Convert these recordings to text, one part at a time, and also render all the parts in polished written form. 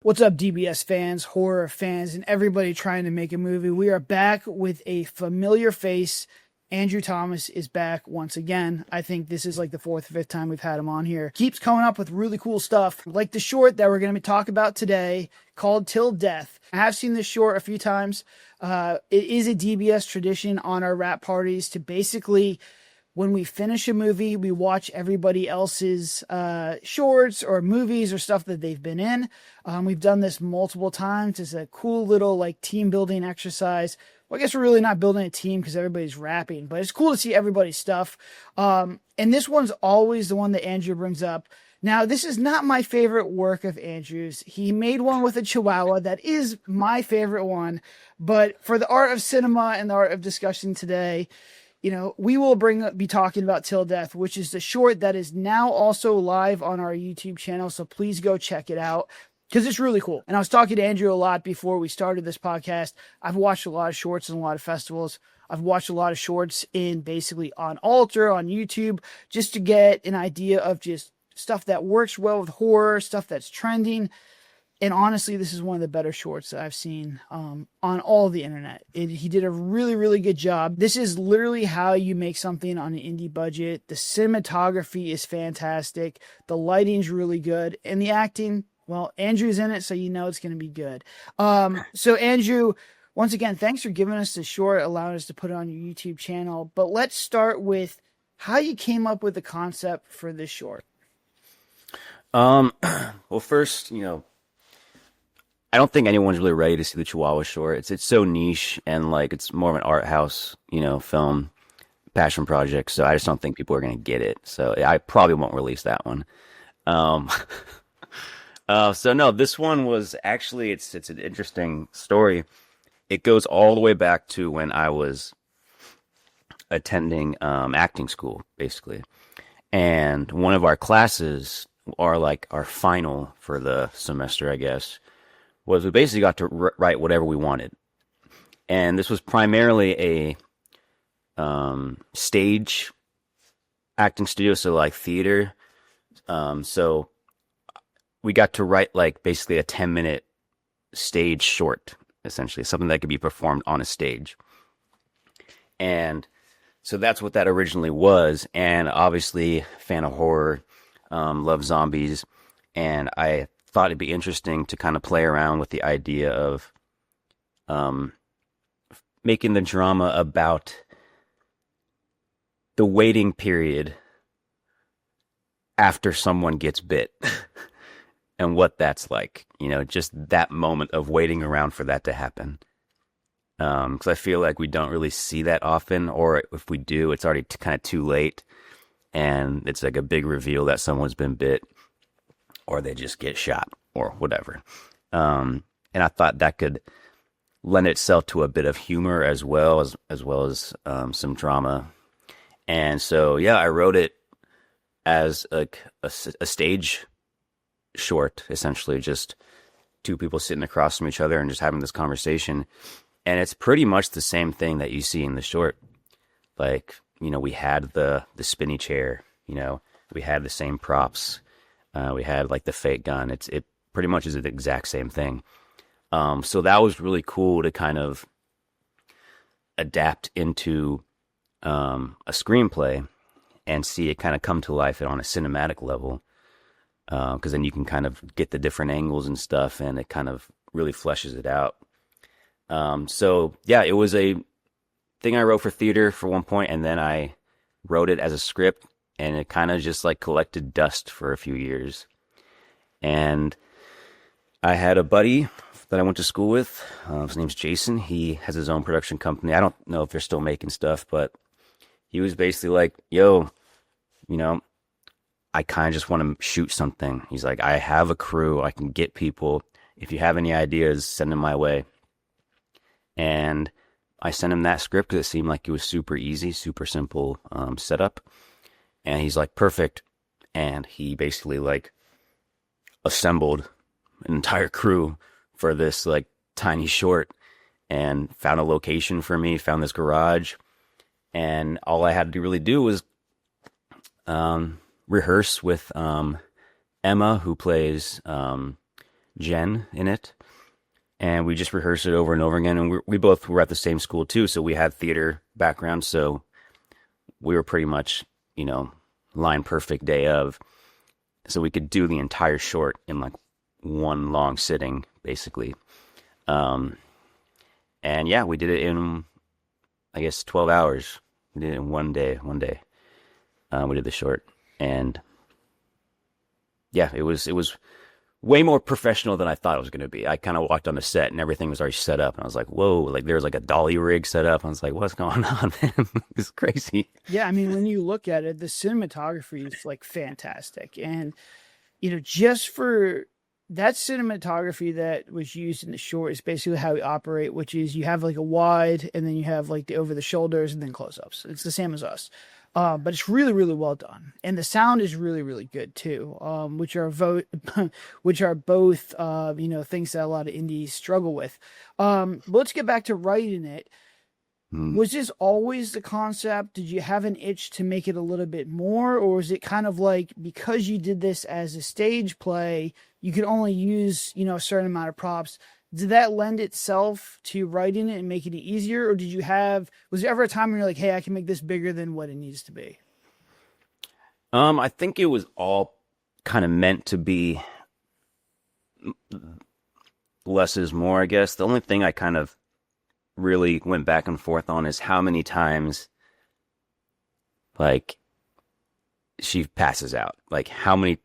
What's up, DBS fans, horror fans, and everybody trying to make a movie? We are back with a familiar face. Andrew Thomas is back once again. I think this is like the fourth or fifth time we've had him on here. Keeps coming up with really cool stuff, like the short that we're going to be talking about today called Till Death. I have seen this short a few times. It is a DBS tradition on our rap parties to basically, when we finish a movie, we watch everybody else's shorts or movies or stuff that they've been in. We've done this multiple times. It's a cool little like team building exercise. Well, I guess we're really not building a team because everybody's rapping, but it's cool to see everybody's stuff. And this one's always the one that Andrew brings up. Now, this is not my favorite work of Andrew's. He made one with a Chihuahua. That is my favorite one. But for the art of cinema and the art of discussion today, you know, we will be talking about Till Death, which is the short that is now also live on our YouTube channel. So please go check it out because it's really cool. And I was talking to Andrew a lot before we started this podcast. I've watched a lot of shorts in a lot of festivals. I've watched a lot of shorts in basically on Alter, on YouTube, just to get an idea of just stuff that works well with horror, stuff that's trending. And honestly, this is one of the better shorts that I've seen on all the internet. He did a really, really good job. This is literally how you make something on an indie budget. The cinematography is fantastic. The lighting's really good. And the acting, well, Andrew's in it, so you know it's going to be good. So Andrew, once again, thanks for giving us the short, allowing us to put it on your YouTube channel. But let's start with how you came up with the concept for this short. Well, first, I don't think anyone's really ready to see the Chihuahua short. It's so niche and like it's more of an art house, film passion project. So I just don't think people are gonna get it. So I probably won't release that one. So no, this one was actually it's an interesting story. It goes all the way back to when I was attending acting school, basically, and one of our classes, or like our final for the semester, I guess, was we basically got to write whatever we wanted. And this was primarily a stage acting studio, so like theater. So we got to write like basically a 10-minute stage short, essentially, something that could be performed on a stage. And so that's what that originally was. And obviously, fan of horror, love zombies, and I thought it'd be interesting to kind of play around with the idea of making the drama about the waiting period after someone gets bit and what that's like, just that moment of waiting around for that to happen. Because I feel like we don't really see that often, or if we do, it's already kind of too late and it's like a big reveal that someone's been bit, or they just get shot, or whatever. And I thought that could lend itself to a bit of humor as well as some drama. And so, yeah, I wrote it as like a stage short, essentially, just two people sitting across from each other and just having this conversation. And it's pretty much the same thing that you see in the short. Like, we had the spinny chair, we had the same props. We had like the fake gun. It pretty much is the exact same thing. So that was really cool to kind of adapt into a screenplay and see it kind of come to life on a cinematic level. Because then you can kind of get the different angles and stuff, and it kind of really fleshes it out. So yeah, it was a thing I wrote for theater for one point, and then I wrote it as a script. And it kind of just like collected dust for a few years. And I had a buddy that I went to school with. His name's Jason. He has his own production company. I don't know if they're still making stuff, but he was basically like, yo, I kind of just want to shoot something. He's like, I have a crew. I can get people. If you have any ideas, send them my way. And I sent him that script because it seemed like it was super easy, super simple setup. And he's like, perfect. And he basically like assembled an entire crew for this like tiny short and found a location for me, found this garage. And all I had to really do was rehearse with Emma, who plays Jen in it, and we just rehearsed it over and over again. And we both were at the same school too, so we had theater background, so we were pretty much, line perfect day of, so we could do the entire short in like one long sitting, basically. And yeah, we did it in, I guess, 12 hours. We did it in one day. We did the short, and yeah, it was way more professional than I thought it was going to be. I kind of walked on the set and everything was already set up, and I was like, whoa, like there was like a dolly rig set up. I was like, what's going on, man? It's crazy. Yeah, I mean, when you look at it, the cinematography is like fantastic. And, just for that cinematography that was used in the short is basically how we operate, which is you have like a wide and then you have like the over the shoulders and then close ups. It's the same as us. But it's really, really well done, and the sound is really, really good too. Which are which are both, things that a lot of indies struggle with. Let's get back to writing it. Was this always the concept? Did you have an itch to make it a little bit more, or was it kind of like because you did this as a stage play, you could only use a certain amount of props? Did that lend itself to writing it and making it easier? Or was there ever a time when you're like, hey, I can make this bigger than what it needs to be? I think it was all kind of meant to be less is more, I guess. The only thing I kind of really went back and forth on is how many times, like, she passes out. Like, how many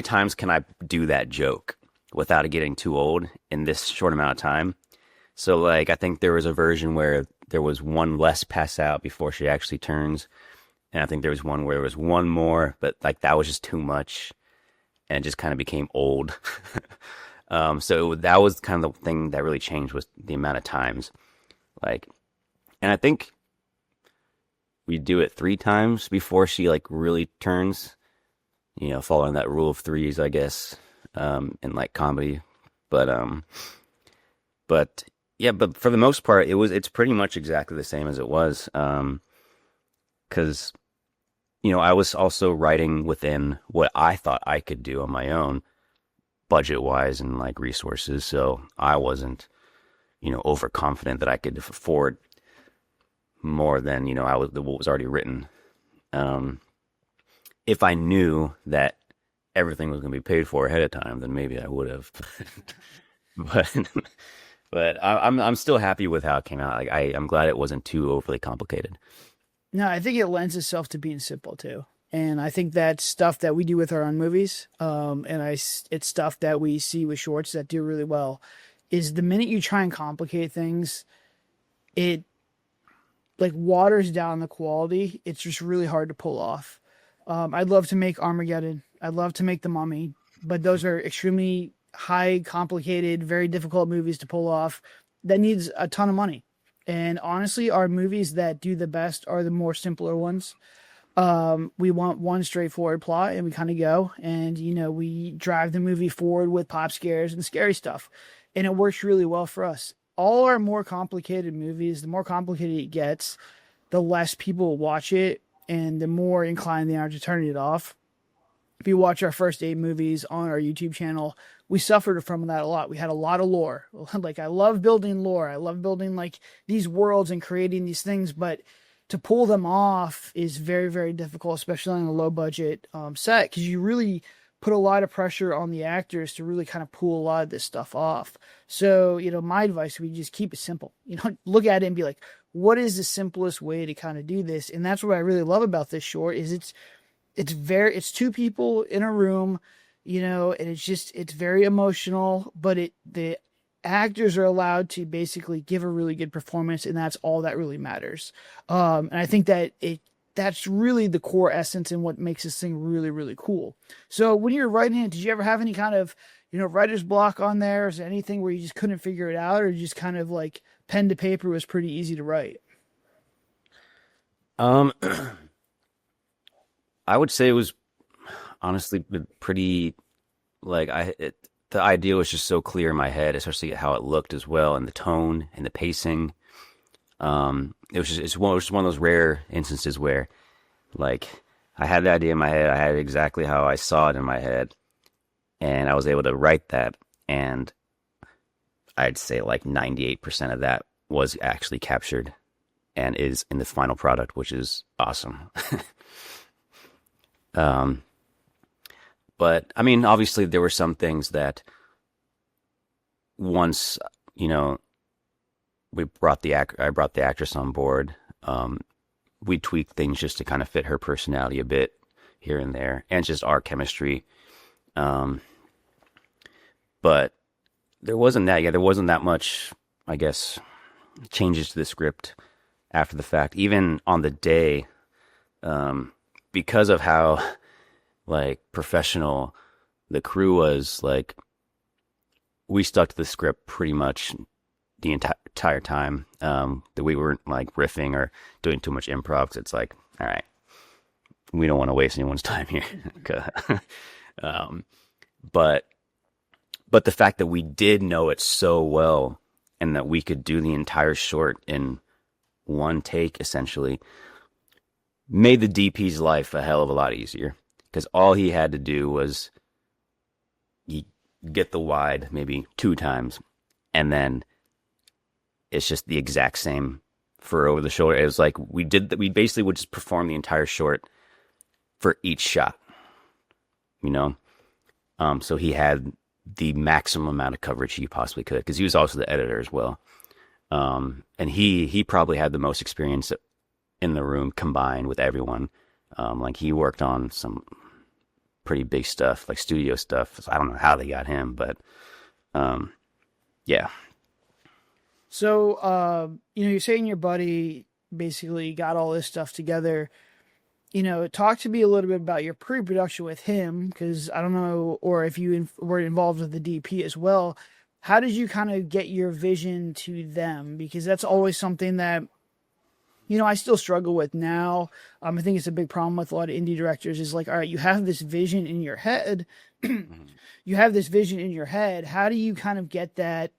times can I do that joke without it getting too old in this short amount of time? So, like, I think there was a version where there was one less pass out before she actually turns. And I think there was one where there was one more, but, like, that was just too much. And it just kind of became old. So that was kind of the thing that really changed, was the amount of times. Like, and I think we do it 3 times before she, like, really turns. Following that rule of threes, I guess. In like comedy, but yeah, but for the most part, it's pretty much exactly the same as it was, because I was also writing within what I thought I could do on my own, budget wise and like resources, so I wasn't overconfident that I could afford more than what was already written. If I knew that everything was going to be paid for ahead of time, then maybe I would have. but I'm still happy with how it came out. Like I'm glad it wasn't too overly complicated. No, I think it lends itself to being simple too, and I think that's stuff that we do with our own movies. It's stuff that we see with shorts that do really well. Is the minute you try and complicate things, it like waters down the quality. It's just really hard to pull off. I'd love to make Armageddon. I'd love to make The Mummy, but those are extremely high, complicated, very difficult movies to pull off that needs a ton of money. And honestly, our movies that do the best are the more simpler ones. We want one straightforward plot and we kind of go and, we drive the movie forward with pop scares and scary stuff. And it works really well for us. All our more complicated movies, the more complicated it gets, the less people watch it and the more inclined they are to turn it off. If you watch our first 8 movies on our YouTube channel, we suffered from that a lot. We had a lot of lore. Like, I love building lore. I love building like these worlds and creating these things, but to pull them off is very, very difficult, especially on a low budget set, because you really put a lot of pressure on the actors to really kind of pull a lot of this stuff off. So, my advice would be just keep it simple. Look at it and be like, what is the simplest way to kind of do this? And that's what I really love about this short is it's 2 people in a room, and it's very emotional, but the actors are allowed to basically give a really good performance, and that's all that really matters. And I think that that's really the core essence and what makes this thing really, really cool. So when you're writing it, did you ever have any kind of, writer's block on there? Is there anything where you just couldn't figure it out, or you just kind of like pen to paper was pretty easy to write? I would say it was honestly pretty, like, the idea was just so clear in my head, especially how it looked as well, and the tone and the pacing. It's one of those rare instances where, like, I had the idea in my head, I had exactly how I saw it in my head, and I was able to write that, and I'd say like 98% of that was actually captured and is in the final product, which is awesome. um, but I mean, obviously there were some things that once, you know, I brought the actress on board. We tweaked things just to kind of fit her personality a bit here and there, and just our chemistry. But there wasn't that much, I guess, changes to the script after the fact. Even on the day, because of how like professional the crew was, like we stuck to the script pretty much the entire time. That we weren't like riffing or doing too much improv. 'Cause it's like, all right, we don't want to waste anyone's time here. But the fact that we did know it so well and that we could do the entire short in one take essentially made the DP's life a hell of a lot easier, because all he had to do was get the wide maybe 2 times, and then it's just the exact same for over the shoulder. It was like we basically would just perform the entire short for each shot, you know? So he had the maximum amount of coverage he possibly could, because he was also the editor as well. And he probably had the most experience in the room combined with everyone. Like he worked on some pretty big stuff, like studio stuff. So I don't know how they got him, but yeah. So, you're saying your buddy basically got all this stuff together. Talk to me a little bit about your pre-production with him, because I don't know, or if you were involved with the DP as well. How did you kind of get your vision to them? Because that's always something that, I still struggle with now. I think it's a big problem with a lot of indie directors is like, all right, you have this vision in your head. You have this vision in your head. How do you kind of get that,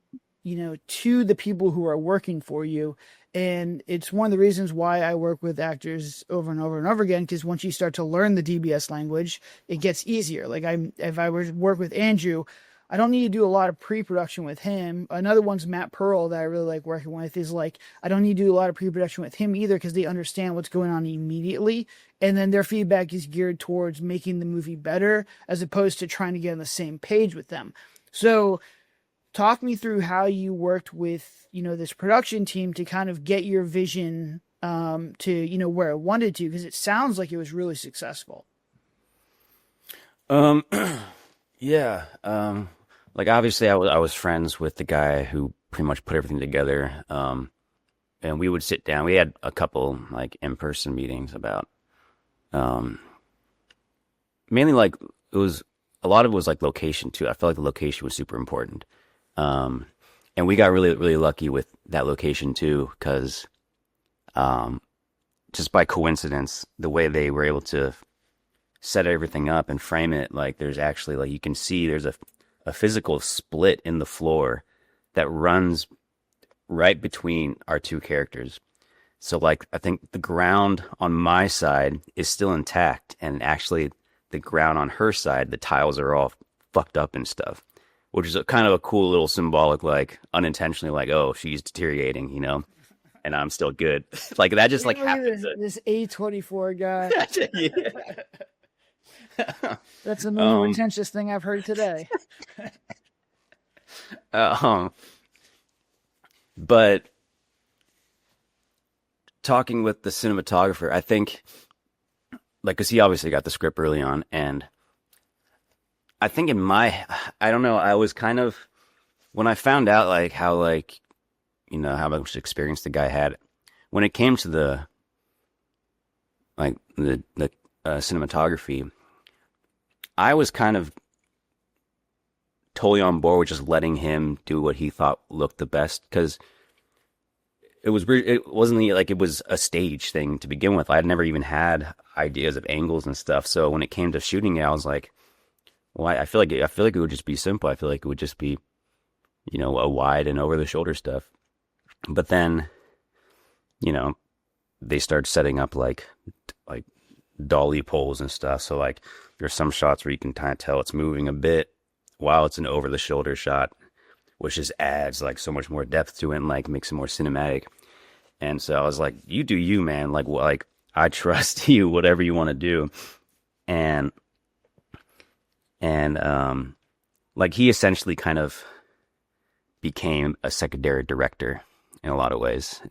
to the people who are working for you? And it's one of the reasons why I work with actors over and over and over again, because once you start to learn the DBS language, it gets easier. Like if I were to work with Andrew, I don't need to do a lot of pre-production with him. Another one's Matt Pearl that I really like working with, is like, I don't need to do a lot of pre-production with him either, because they understand what's going on immediately. And then their feedback is geared towards making the movie better, as opposed to trying to get on the same page with them. So talk me through how you worked with, this production team to kind of get your vision to, where it wanted to, because it sounds like it was really successful. Yeah. Like obviously I was friends with the guy who pretty much put everything together. And we would sit down. We had a couple like in-person meetings about, mainly like a lot of it was like location too. I felt like the location was super important. And we got really, really lucky with that location too, because, just by coincidence, the way they were able to set everything up and frame it, like there's actually, like you can see there's a physical split in the floor that runs right between our 2 characters. So like, I think the ground on my side is still intact, and actually the ground on her side, the tiles are all fucked up and stuff, which is kind of a cool little symbolic, like unintentionally, like, oh, she's deteriorating, and I'm still good. Like that just like happens. This A24 guy. Yeah. That's the most pretentious thing I've heard today. But talking with the cinematographer, I think, like, because he obviously got the script early on, and I think I don't know, I was kind of, when I found out like how like, how much experience the guy had, when it came to the cinematography, I was kind of totally on board with just letting him do what he thought looked the best, because it wasn't like it was a stage thing to begin with. I'd never even had ideas of angles and stuff. So when it came to shooting it, I was like, well, I feel like it would just be simple. I feel like it would just be, a wide and over the shoulder stuff. But then, they start setting up like dolly poles and stuff. So like there's some shots where you can kind of tell it's moving a bit while it's an over the shoulder shot, which just adds like so much more depth to it and like makes it more cinematic. And so I was like, you do you, man. Like I trust you, whatever you want to do. And like he essentially kind of became a secondary director in a lot of ways.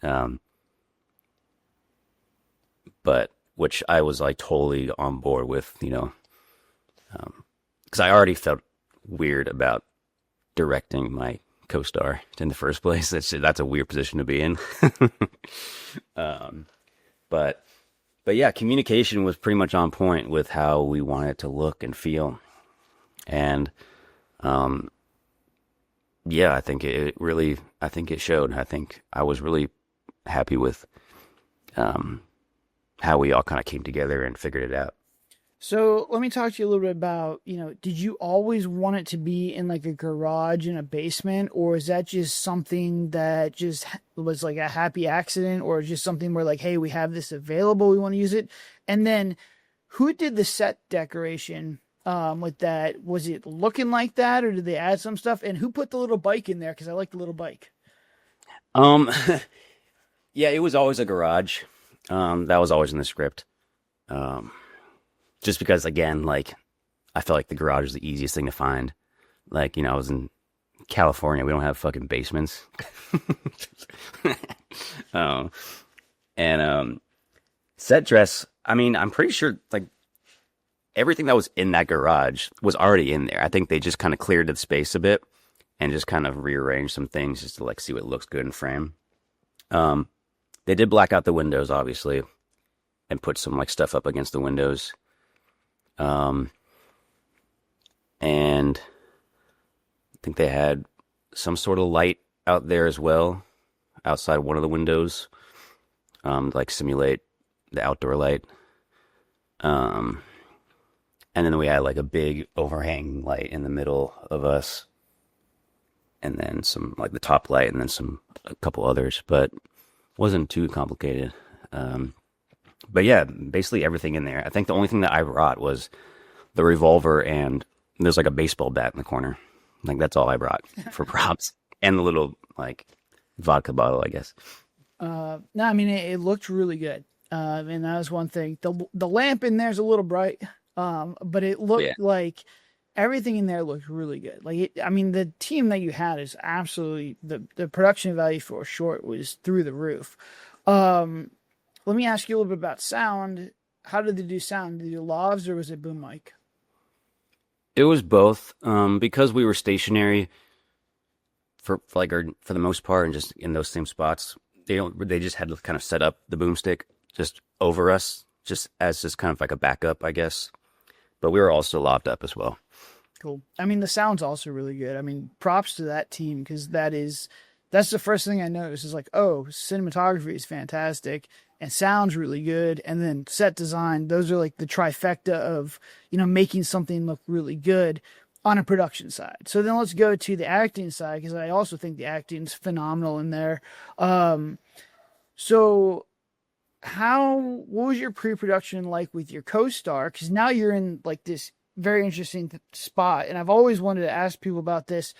But which I was like totally on board with, you know, because I already felt weird about directing my co-star in the first place. That's a weird position to be in. But yeah, communication was pretty much on point with how we wanted it to look and feel. And yeah, I think it showed. I think I was really happy with how we all kind of came together and figured it out. So let me talk to you a little bit about, did you always want it to be in like a garage in a basement, or is that just something that just was like a happy accident, or just something where like, hey, we have this available, we want to use it? And then who did the set decoration with that? Was it looking like that, or did they add some stuff? And who put the little bike in there? Because I like the little bike. Yeah, it was always a garage. That was always in the script. Just because, again, like, I felt like the garage was the easiest thing to find. Like, I was in California. We don't have fucking basements. Set dress, I mean, I'm pretty sure, like, everything that was in that garage was already in there. I think they just kind of cleared the space a bit and just kind of rearranged some things just to, like, see what looks good in frame. They did black out the windows, obviously, and put some, like, stuff up against the windows. And I think they had some sort of light out there as well, outside one of the windows, like simulate the outdoor light. And then we had like a big overhanging light in the middle of us, and then some like the top light, and then a couple others, but wasn't too complicated. But yeah, basically everything in there. I think the only thing that I brought was the revolver, and there's like a baseball bat in the corner. Like that's all I brought for props, and the little like vodka bottle, I guess. No, I mean it looked really good, and that was one thing. The lamp in there's a little bright, but it looked like everything in there looked really good. Like I mean, the team that you had is absolutely the production value for a short was through the roof. Let me ask you a little bit about sound. How did they do sound? Did they do lavs or was it boom mic? It was both. Because we were stationary for the most part, and just in those same spots, they just had to kind of set up the boomstick just over us, just kind of like a backup, I guess. But we were also lobbed up as well. Cool. I mean, the sound's also really good. I mean, props to that team, because that's the first thing I noticed is like, oh, cinematography is fantastic and sounds really good. And then set design, those are like the trifecta of, making something look really good on a production side. So then let's go to the acting side, because I also think the acting's phenomenal in there. So what was your pre-production like with your co-star? Because now you're in like this very interesting spot. And I've always wanted to ask people about this.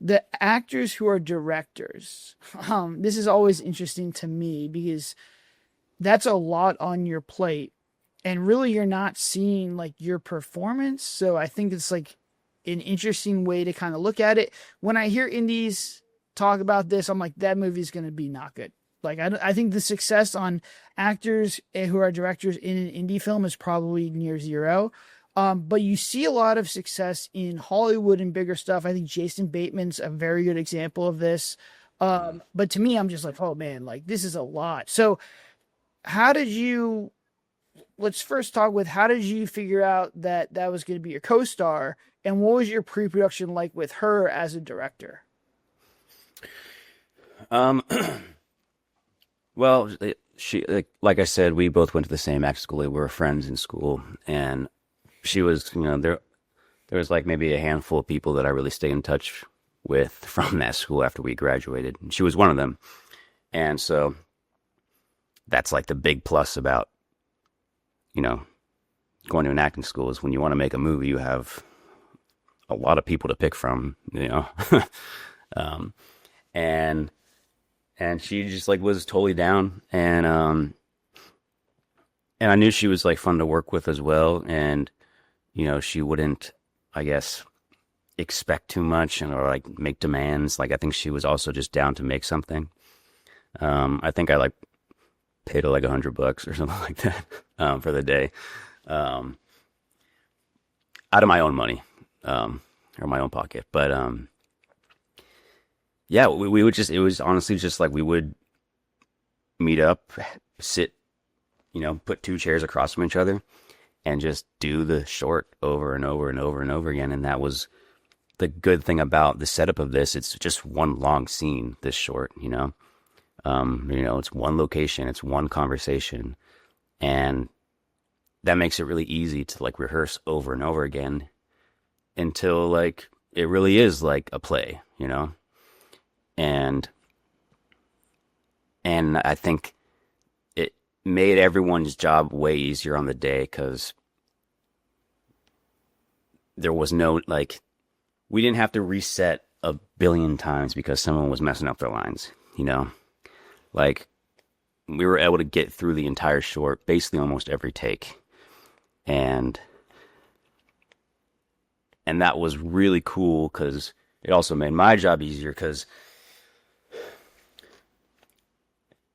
The actors who are directors, this is always interesting to me, because that's a lot on your plate, and really you're not seeing like your performance. So I think it's like an interesting way to kind of look at it. When I hear indies talk about this, I'm like, that movie's going to be not good. Like, I think the success on actors who are directors in an indie film is probably near zero. But you see a lot of success in Hollywood and bigger stuff. I think Jason Bateman's a very good example of this. But to me, I'm just like, oh man, like this is a lot. So let's first talk with, how did you figure out that was going to be your co-star, and what was your pre-production like with her as a director? Well, she, like I said, we both went to the same acting school. We were friends in school, and she was, there was like maybe a handful of people that I really stayed in touch with from that school after we graduated. And she was one of them. And so that's like the big plus about, going to an acting school, is when you want to make a movie, you have a lot of people to pick from, you know. um, and she just like was totally down, and I knew she was like fun to work with as well, and you know she wouldn't, I guess, expect too much or like make demands. Like I think she was also just down to make something. I think I like paid her like $100 or something like that for the day, um, out of my own money, or my own pocket. But yeah, we would just, it was honestly just like we would meet up, sit, you know, put two chairs across from each other and just do the short over and over and over and over again. And that was the good thing about the setup of this. It's just one long scene, this short, you know. You know, it's one location, it's one conversation, and that makes it really easy to like rehearse over and over again until like it really is like a play, you know. And I think it made everyone's job way easier on the day because there was no like we didn't have to reset a billion times because someone was messing up their lines, you know. Like we were able to get through the entire short, basically almost every take. And that was really cool because it also made my job easier because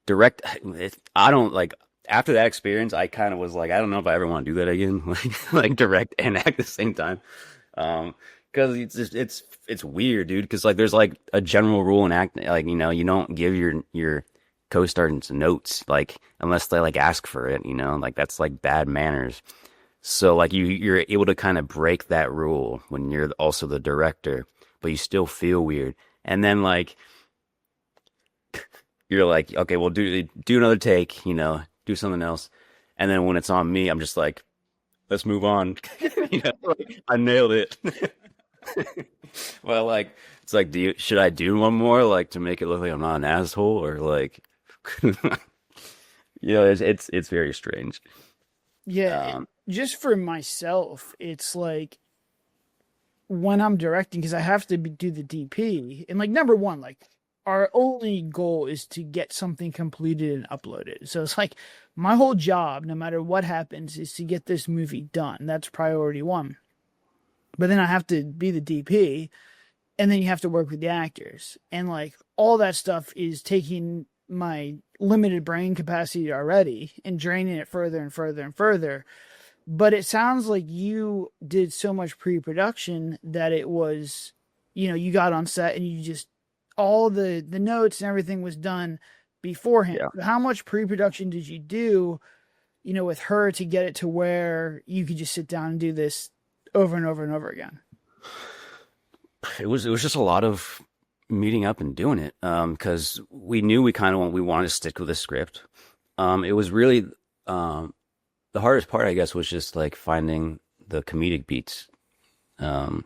I don't like, after that experience, I kind of was like, I don't know if I ever want to do that again, like direct and act at the same time. Because it's weird, dude. Because like there's like a general rule in acting, like you know, you don't give your co-stars notes like unless they like ask for it, you know, like that's like bad manners. So like you're able to kind of break that rule when you're also the director, but you still feel weird. And then like you're like, okay, well do another take, you know, do something else. And then when it's on me, I'm just like, let's move on. You know, like, I nailed it. Well, like it's like, should I do one more like to make it look like I'm not an asshole or like, you know, it's very strange. Yeah, just for myself, it's like when I'm directing, because I have to do the DP, and like number one, like our only goal is to get something completed and uploaded. So it's like my whole job, no matter what happens, is to get this movie done. That's priority one. But then I have to be the DP, and then you have to work with the actors, and like all that stuff is taking my limited brain capacity already and draining it further and further and further. But it sounds like you did so much pre-production that it was, you know, you got on set and you just, all the notes and everything was done beforehand. Yeah. How much pre-production did you do, you know, with her to get it to where you could just sit down and do this over and over and over again? It was just a lot of meeting up and doing it because we knew we wanted to stick with the script. It was really the hardest part, I guess, was just like finding the comedic beats, and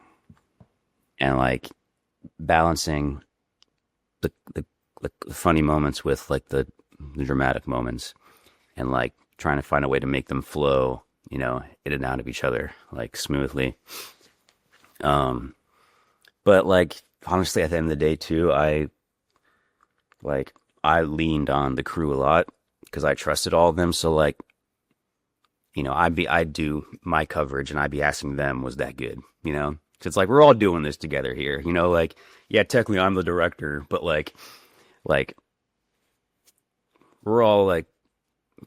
like balancing the funny moments with like the dramatic moments, and like trying to find a way to make them flow, you know, in and out of each other like smoothly. But like honestly, at the end of the day, too, I leaned on the crew a lot because I trusted all of them. So like, you know, I'd do my coverage and I'd be asking them, was that good? You know, so it's like we're all doing this together here. You know, like yeah, technically I'm the director, but like we're all like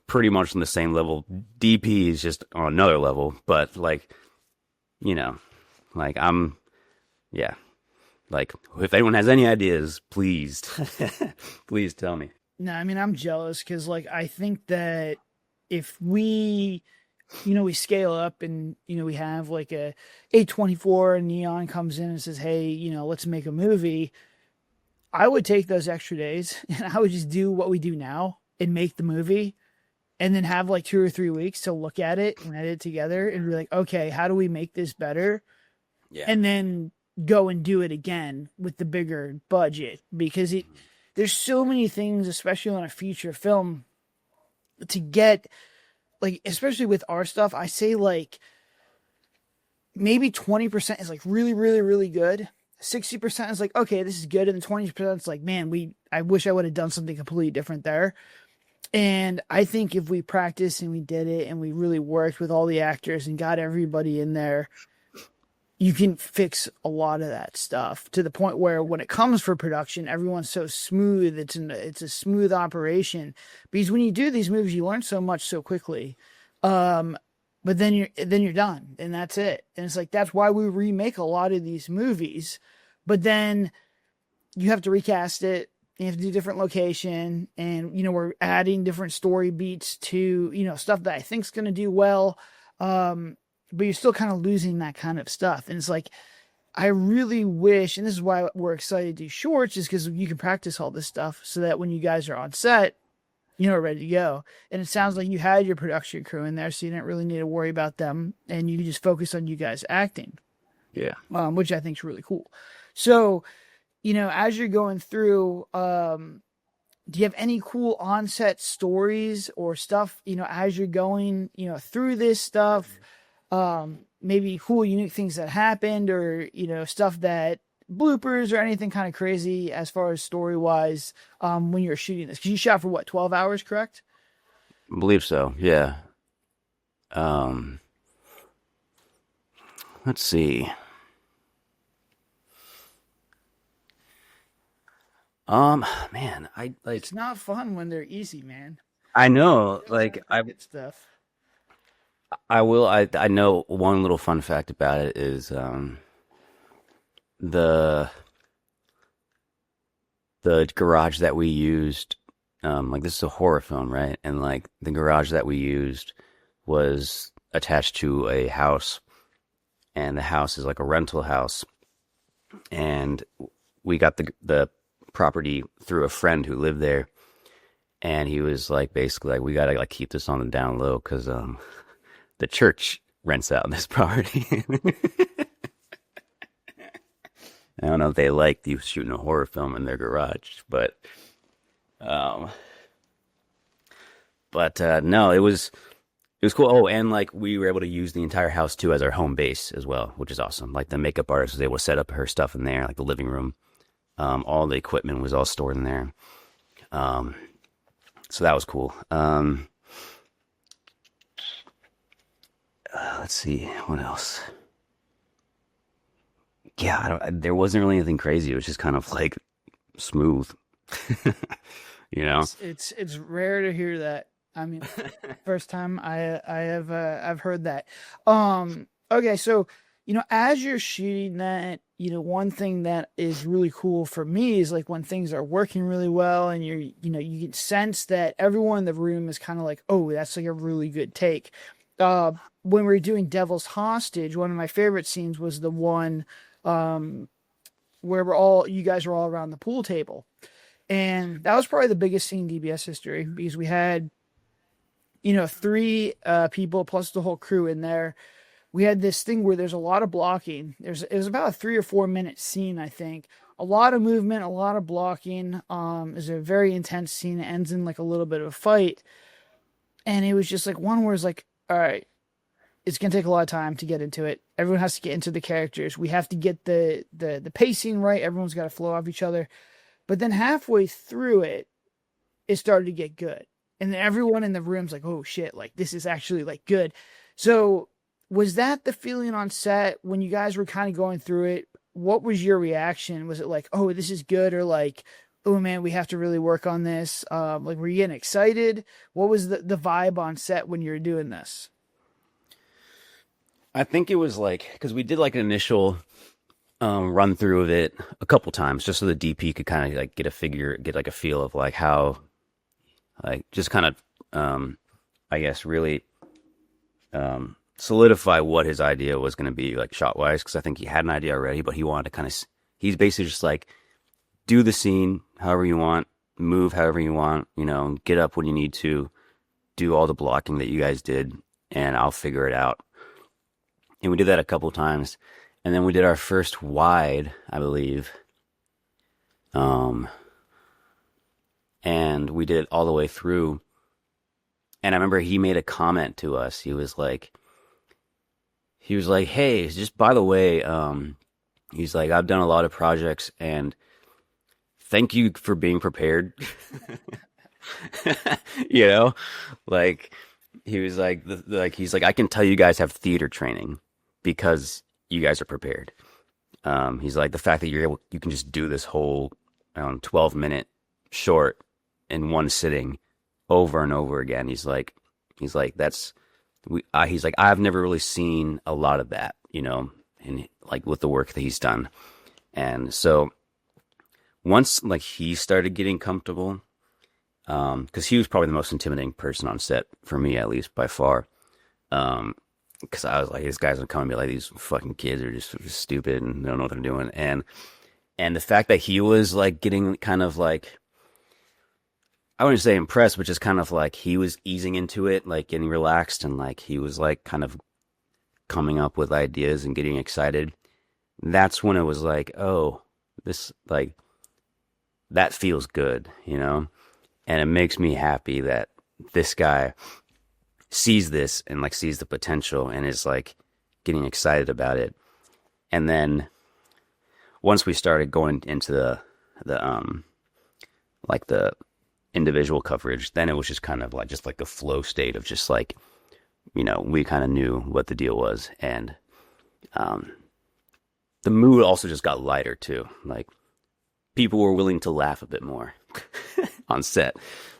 pretty much on the same level. DP is just on another level, but like, you know, like yeah. Like, if anyone has any ideas, please, please tell me. No, I mean, I'm jealous because, like, I think that if we, you know, we scale up and, you know, we have like a A24 and Neon comes in and says, hey, you know, let's make a movie. I would take those extra days and I would just do what we do now and make the movie and then have like 2 or 3 weeks to look at it and edit it together and be like, okay, how do we make this better? Yeah. And then go and do it again with the bigger budget because there's so many things, especially on a feature film, to get like, especially with our stuff. I say like maybe 20% is like really, really, really good. 60% is like, okay, this is good. And then 20% is like, man, I wish I would have done something completely different there. And I think if we practiced and we did it and we really worked with all the actors and got everybody in there, you can fix a lot of that stuff to the point where when it comes for production, everyone's so smooth. It's a smooth operation, because when you do these movies, you learn so much so quickly. But then you're done, and that's it. And it's like, that's why we remake a lot of these movies, but then you have to recast it. You have to do different location, and we're adding different story beats to stuff that I think's going to do well. But you're still kind of losing that kind of stuff. And it's like, I really wish, and this is why we're excited to do shorts, is because you can practice all this stuff so that when you guys are on set, ready to go. And it sounds like you had your production crew in there, so you didn't really need to worry about them, and you can just focus on you guys acting. Yeah. Which I think is really cool. So, as you're going through, do you have any cool on-set stories or stuff, as you're going, through this stuff? Maybe cool, unique things that happened, or, stuff that bloopers or anything kind of crazy as far as story wise, when you're shooting this? 'Cause you shot for what, 12 hours, correct? I believe so. Yeah. Let's see. Man, It's not fun when they're easy, man. I know, like, Get stuff. I know one little fun fact about it is, the garage that we used, like, this is a horror film, right? And like the garage that we used was attached to a house, and the house is like a rental house, and we got the property through a friend who lived there, and he was like, basically like, we gotta like keep this on the down low because the church rents out this property. I don't know if they liked you shooting a horror film in their garage, but no, it was cool. Oh, and like we were able to use the entire house too as our home base as well, which is awesome. Like the makeup artist was able to set up her stuff in there, like the living room. All the equipment was all stored in there. So that was cool. Let's see, what else? Yeah, there wasn't really anything crazy. It was just kind of like smooth, you know? It's rare to hear that. I mean, first time I've heard that. Okay, so as you're shooting that, one thing that is really cool for me is like when things are working really well, and you can sense that everyone in the room is kind of like, oh, that's like a really good take. When we were doing Devil's Hostage, one of my favorite scenes was the one where you guys were all around the pool table. And that was probably the biggest scene in DBS history, because we had, 3 people plus the whole crew in there. We had this thing where there's a lot of blocking. It was about a 3 or 4 minute scene, I think. A lot of movement, a lot of blocking. It's a very intense scene. It ends in like a little bit of a fight. And it was just like one where it's like, all right, it's going to take a lot of time to get into it. Everyone has to get into the characters. We have to get the pacing right. Everyone's got to flow off each other. But then halfway through it started to get good. And then everyone in the room's like, oh shit, like this is actually like good. So was that the feeling on set when you guys were kind of going through it? What was your reaction? Was it like, oh, this is good? Or like, oh man, we have to really work on this? Like, were you getting excited? What was the vibe on set when you were doing this? I think it was like, because we did like an initial run through of it a couple times, just so the DP could kind of like get like a feel of like how, like just kind of, I guess, really solidify what his idea was going to be like shot wise. Because I think he had an idea already, but he wanted to kind of, he's basically just like, do the scene however you want, move however you want, get up when you need to, do all the blocking that you guys did, and I'll figure it out. And we did that a couple times. And then we did our first wide, I believe. And we did it all the way through. And I remember he made a comment to us. He was like, he was like, "Hey, just by the way, he's like, I've done a lot of projects, and thank you for being prepared." You know, like he was like, he's like, I can tell you guys have theater training because you guys are prepared. He's like, the fact that you can just do this whole 12-minute short in one sitting over and over again. He's like, he's like, I've never really seen a lot of that, you know, and like with the work that he's done. And so once like he started getting comfortable, because he was probably the most intimidating person on set for me, at least by far. Because I was like, these guys are coming to me like these fucking kids are just stupid and they don't know what they're doing. And the fact that he was like getting kind of like, I wouldn't say impressed, but just kind of like he was easing into it, like getting relaxed, and like he was like kind of coming up with ideas and getting excited. That's when it was like, oh, this like that feels good, you know? And it makes me happy that this guy sees this and like sees the potential and is like getting excited about it. And then once we started going into the like the individual coverage, then it was just kind of like just like the flow state of just like, you know, we kind of knew what the deal was. And the mood also just got lighter too. Like people were willing to laugh a bit more on set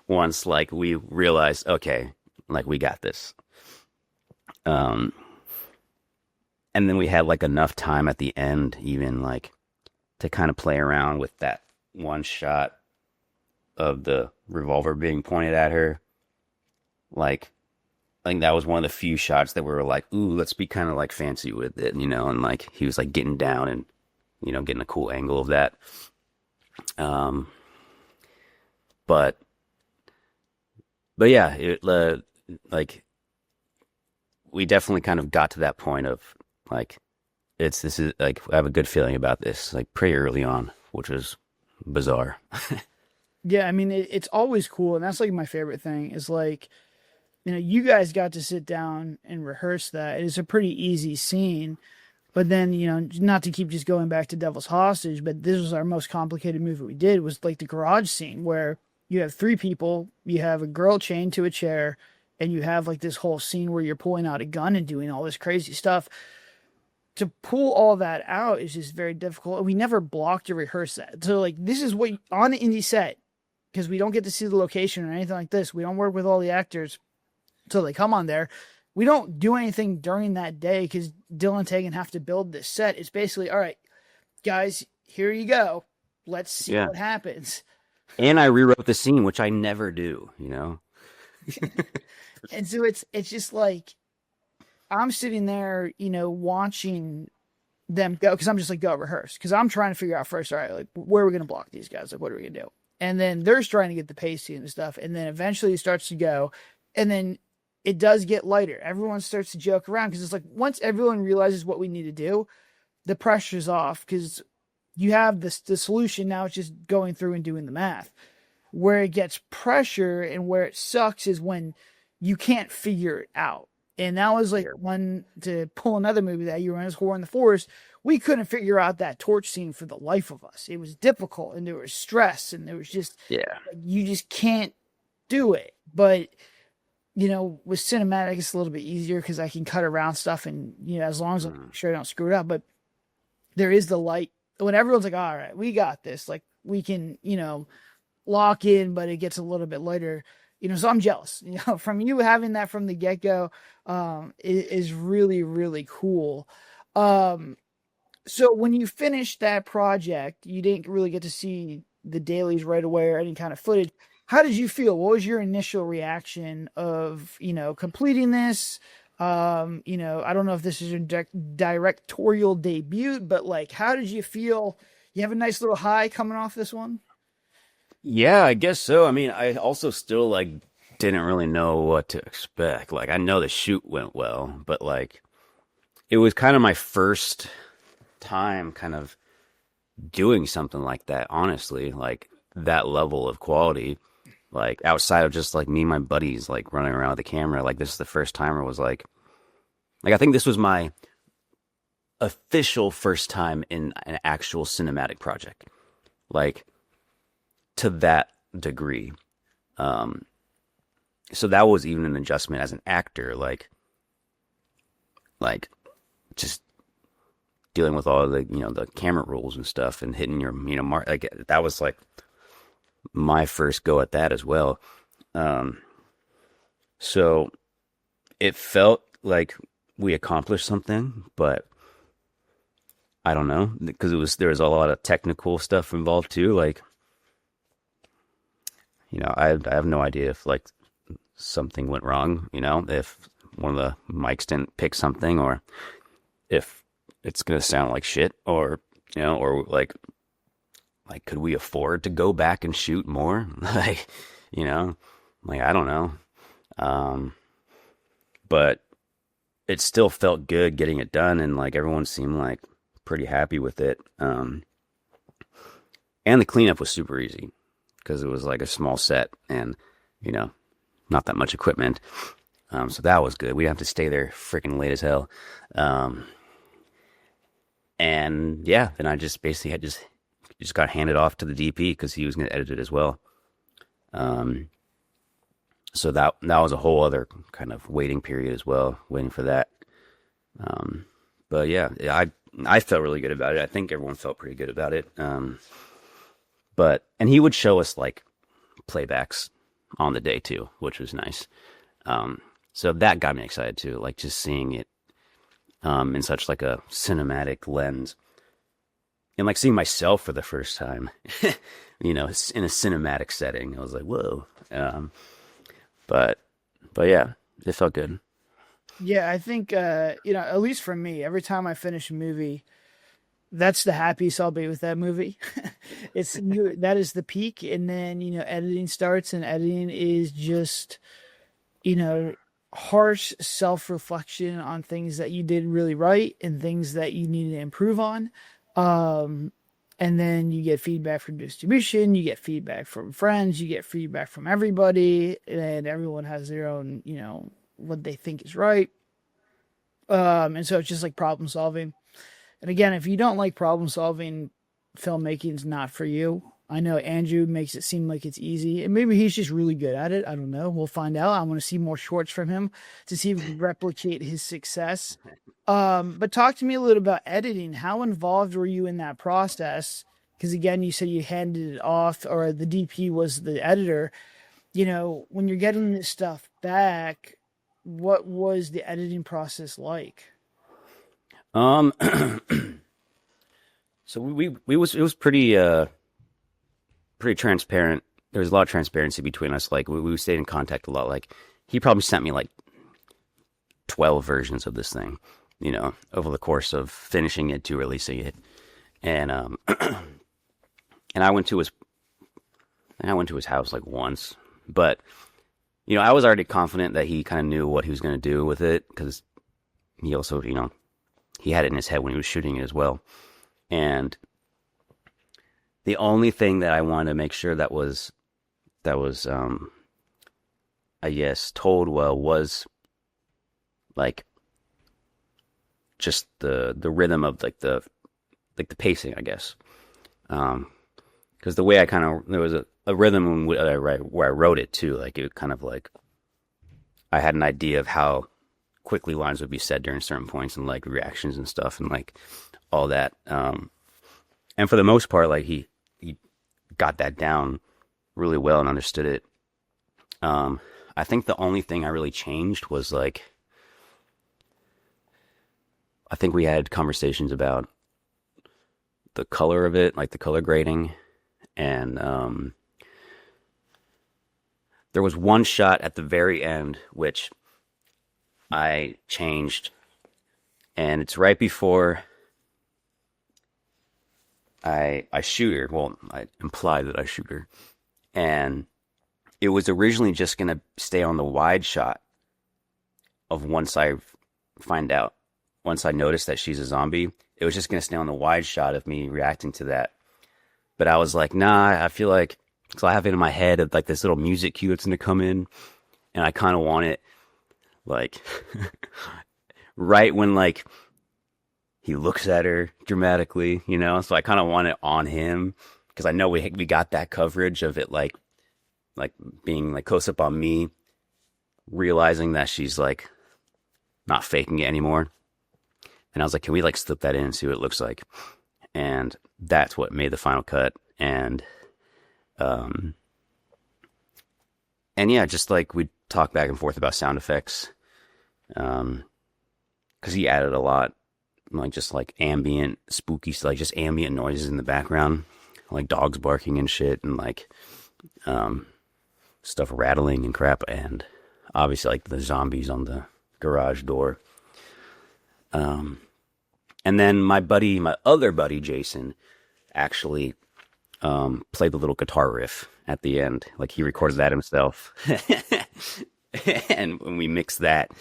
once like we realized, okay, like we got this. And then we had like enough time at the end even like to kind of play around with that one shot of the revolver being pointed at her. Like I think that was one of the few shots that we were like, ooh, let's be kind of like fancy with it, you know, and like he was like getting down and, you know, getting a cool angle of that. But yeah, like we definitely kind of got to that point of like, this is like, I have a good feeling about this, like pretty early on, which was bizarre. Yeah, I mean, it's always cool, and that's like my favorite thing is like, you know, you guys got to sit down and rehearse that. It's a pretty easy scene, but then, you know, not to keep just going back to Devil's Hostage, but this was our most complicated movie we did, was like the garage scene where you have three people, you have a girl chained to a chair, and you have like this whole scene where you're pulling out a gun and doing all this crazy stuff. To pull all that out is just very difficult. We never blocked or rehearsed that. So like, this is what on the indie set, because we don't get to see the location or anything like this. We don't work with all the actors until they come on there. We don't do anything during that day because Dylan and Tegan have to build this set. It's basically, all right, guys, here you go. Let's see what happens. And I rewrote the scene, which I never do, you know? And so it's just like, I'm sitting there, you know, watching them go, because I'm just like, go rehearse. Because I'm trying to figure out first, all right, like, where are we going to block these guys? Like, what are we going to do? And then they're trying to get the pacing and stuff. And then eventually it starts to go. And then it does get lighter. Everyone starts to joke around because it's like once everyone realizes what we need to do, the pressure's off because you have the solution. Now it's just going through and doing the math. Where it gets pressure and where it sucks is when you can't figure it out. And that was like one to pull another movie that you run as Horror in the Forest. We couldn't figure out that torch scene for the life of us. It was difficult and there was stress and there was just, you just can't do it. But, you know, with cinematic, it's a little bit easier because I can cut around stuff and, you know, as long as I'm sure I don't screw it up. But there is the light when everyone's like, all right, we got this. Like we can, you know, lock in, but it gets a little bit later. You know, so I'm jealous, you know, from you having that from the get-go, is really, really cool. So when you finished that project, you didn't really get to see the dailies right away or any kind of footage. How did you feel? What was your initial reaction of, you know, completing this? You know, I don't know if this is your directorial debut, but like, how did you feel? You have a nice little high coming off this one? Yeah, I guess so. I mean, I also still like didn't really know what to expect. Like I know the shoot went well, but like it was kind of my first time kind of doing something like that, honestly, like that level of quality. Like outside of just like me and my buddies like running around with the camera, like this is the first time where it was like I think this was my official first time in an actual cinematic project, like to that degree. Um, so that was even an adjustment as an actor, like just dealing with all the the camera rules and stuff and hitting your mark. Like that was like my first go at that as well. Um, so it felt like we accomplished something, but I don't know because there was a lot of technical stuff involved too. Like I have no idea if like something went wrong. If one of the mics didn't pick something, or if it's gonna sound like shit, or or like could we afford to go back and shoot more? Like like I don't know. Um, but it still felt good getting it done, and like everyone seemed like pretty happy with it. And the cleanup was super easy because it was like a small set and not that much equipment. So that was good. We didn't have to stay there freaking late as hell. Um, and yeah, then I just basically just got handed off to the DP because he was going to edit it as well. Um, so that was a whole other kind of waiting period as well, waiting for that. But yeah, I felt really good about it. I think everyone felt pretty good about it. And he would show us like playbacks on the day too, which was nice. So that got me excited too, like just seeing it in such like a cinematic lens, and like seeing myself for the first time, in a cinematic setting. I was like, whoa. But yeah, it felt good. Yeah, I think at least for me, every time I finish a movie, that's the happiest I'll be with that movie. That is the peak, and then editing starts, and editing is just harsh self-reflection on things that you did really right and things that you need to improve on. And then you get feedback from distribution, you get feedback from friends, you get feedback from everybody, and everyone has their own, what they think is right. And so it's just like problem solving. And again, if you don't like problem solving, filmmaking is not for you. I know Andrew makes it seem like it's easy, and maybe he's just really good at it. I don't know. We'll find out. I want to see more shorts from him to see if we can replicate his success. But talk to me a little about editing. How involved were you in that process? Because again, you said you handed it off, or the DP was the editor. When you're getting this stuff back, what was the editing process like? Um, so it was pretty transparent. There was a lot of transparency between us. Like we stayed in contact a lot. Like he probably sent me like 12 versions of this thing, over the course of finishing it to releasing it. And and I went to his house like once, but I was already confident that he kind of knew what he was going to do with it, because he also, he had it in his head when he was shooting it as well. And the only thing that I wanted to make sure that was I guess told well was like just the rhythm of like the pacing, I guess. Because the way I kind of, there was a rhythm where I wrote it too. Like it kind of like I had an idea of how quickly lines would be said during certain points, and like reactions and stuff, and like all that. And for the most part, like he got that down really well and understood it. I think the only thing I really changed was like, I think we had conversations about the color of it, like the color grading. And there was one shot at the very end which I changed, and it's right before I shoot her. Well, I implied that I shoot her, and it was originally just gonna stay on the wide shot of once I noticed that she's a zombie. It was just gonna stay on the wide shot of me reacting to that. But I was like, nah, I feel like, because I have it in my head of like this little music cue that's gonna come in, and I kind of want it like right when like he looks at her dramatically, you know. So I kind of want it on him because I know we got that coverage of it like being like close up on me, realizing that she's like not faking it anymore. And I was like, can we like slip that in and see what it looks like? And that's what made the final cut. Um, and yeah, just like we talk back and forth about sound effects. Because he added a lot, like just like ambient, spooky, like just ambient noises in the background, like dogs barking and shit, and like stuff rattling and crap, and obviously like the zombies on the garage door. And then my other buddy Jason, actually played the little guitar riff at the end. Like he recorded that himself, and when we mixed that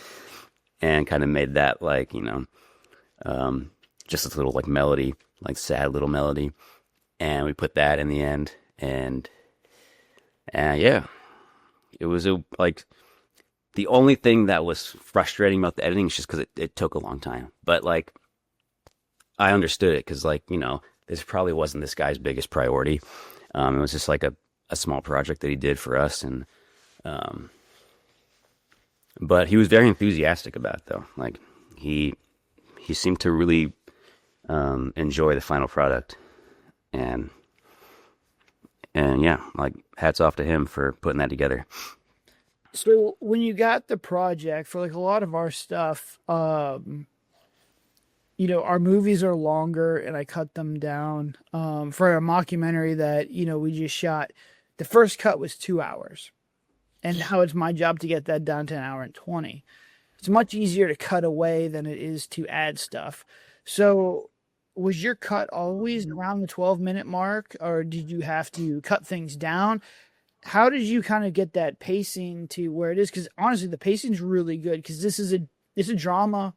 and kind of made that like just this little like melody, like sad little melody, and we put that in the end, and yeah, it was like the only thing that was frustrating about the editing is just because it took a long time, but like I understood it because like this probably wasn't this guy's biggest priority. It was just like a small project that he did for us, and but he was very enthusiastic about it though. Like he seemed to really enjoy the final product, and yeah, like hats off to him for putting that together. So when you got the project for like a lot of our stuff, our movies are longer and I cut them down. For a mockumentary that, we just shot, the first cut was 2 hours. And now it's my job to get that down to 1 hour and 20. It's much easier to cut away than it is to add stuff. So was your cut always around the 12-minute mark, or did you have to cut things down? How did you kind of get that pacing to where it is? Because honestly, the pacing's really good because it's a drama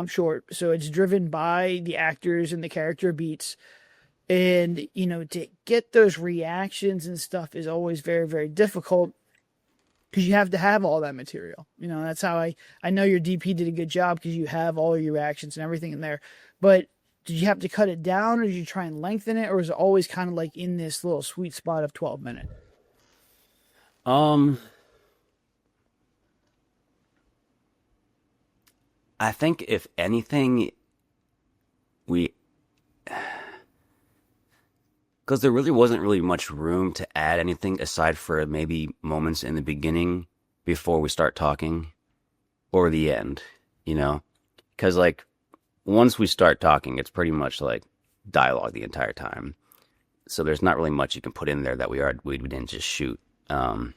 short. So it's driven by the actors and the character beats. And, to get those reactions and stuff is always very, very difficult because you have to have all that material. That's how I know your DP did a good job because you have all your reactions and everything in there. But did you have to cut it down, or did you try and lengthen it, or was it always kind of like in this little sweet spot of 12 minutes? I think if anything, because there really wasn't really much room to add anything aside for maybe moments in the beginning before we start talking, or the end, because like once we start talking, it's pretty much like dialogue the entire time. So there's not really much you can put in there that we didn't just shoot. But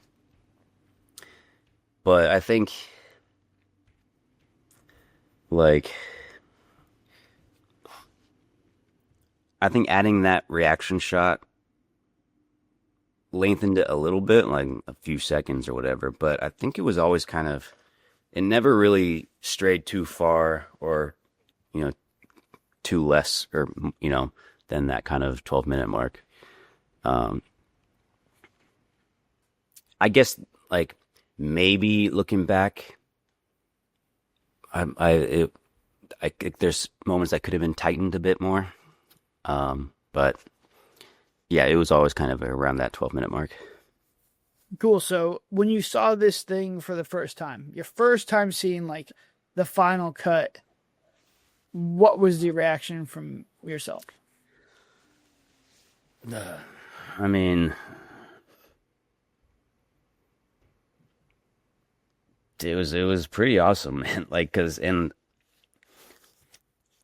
I think adding that reaction shot lengthened it a little bit, like a few seconds or whatever. But I think it was always it never really strayed too far or, too less or, than that kind of 12-minute mark. I guess like maybe looking back, there's moments that could have been tightened a bit more. But yeah, it was always kind of around that 12-minute mark. Cool. So when you saw this thing for the first time, your first time seeing like the final cut, what was the reaction from yourself? I mean, it was pretty awesome, man. Like,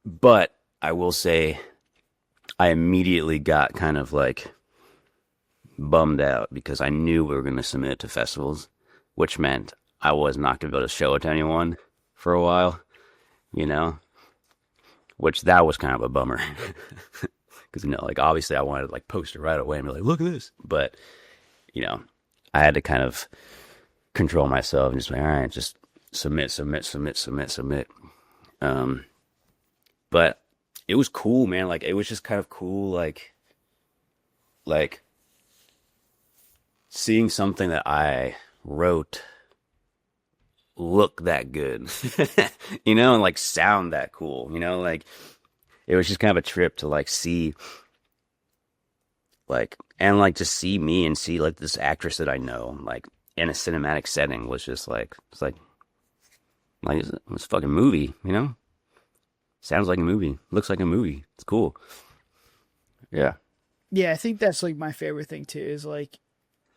but I will say, I immediately got kind of like bummed out because I knew we were going to submit it to festivals, which meant I was not going to be able to show it to anyone for a while, which that was kind of a bummer because, like obviously I wanted to like post it right away and be like, look at this. But, I had to kind of control myself and just like, all right, just submit. But it was cool, man. Like, it was just kind of cool, like seeing something that I wrote look that good, and like sound that cool, like it was just kind of a trip to like see like and like just see me and see like this actress that I know like in a cinematic setting was just like it's a fucking movie, you know? Sounds like a movie, looks like a movie. It's cool. Yeah. Yeah, I think that's like my favorite thing too. Is like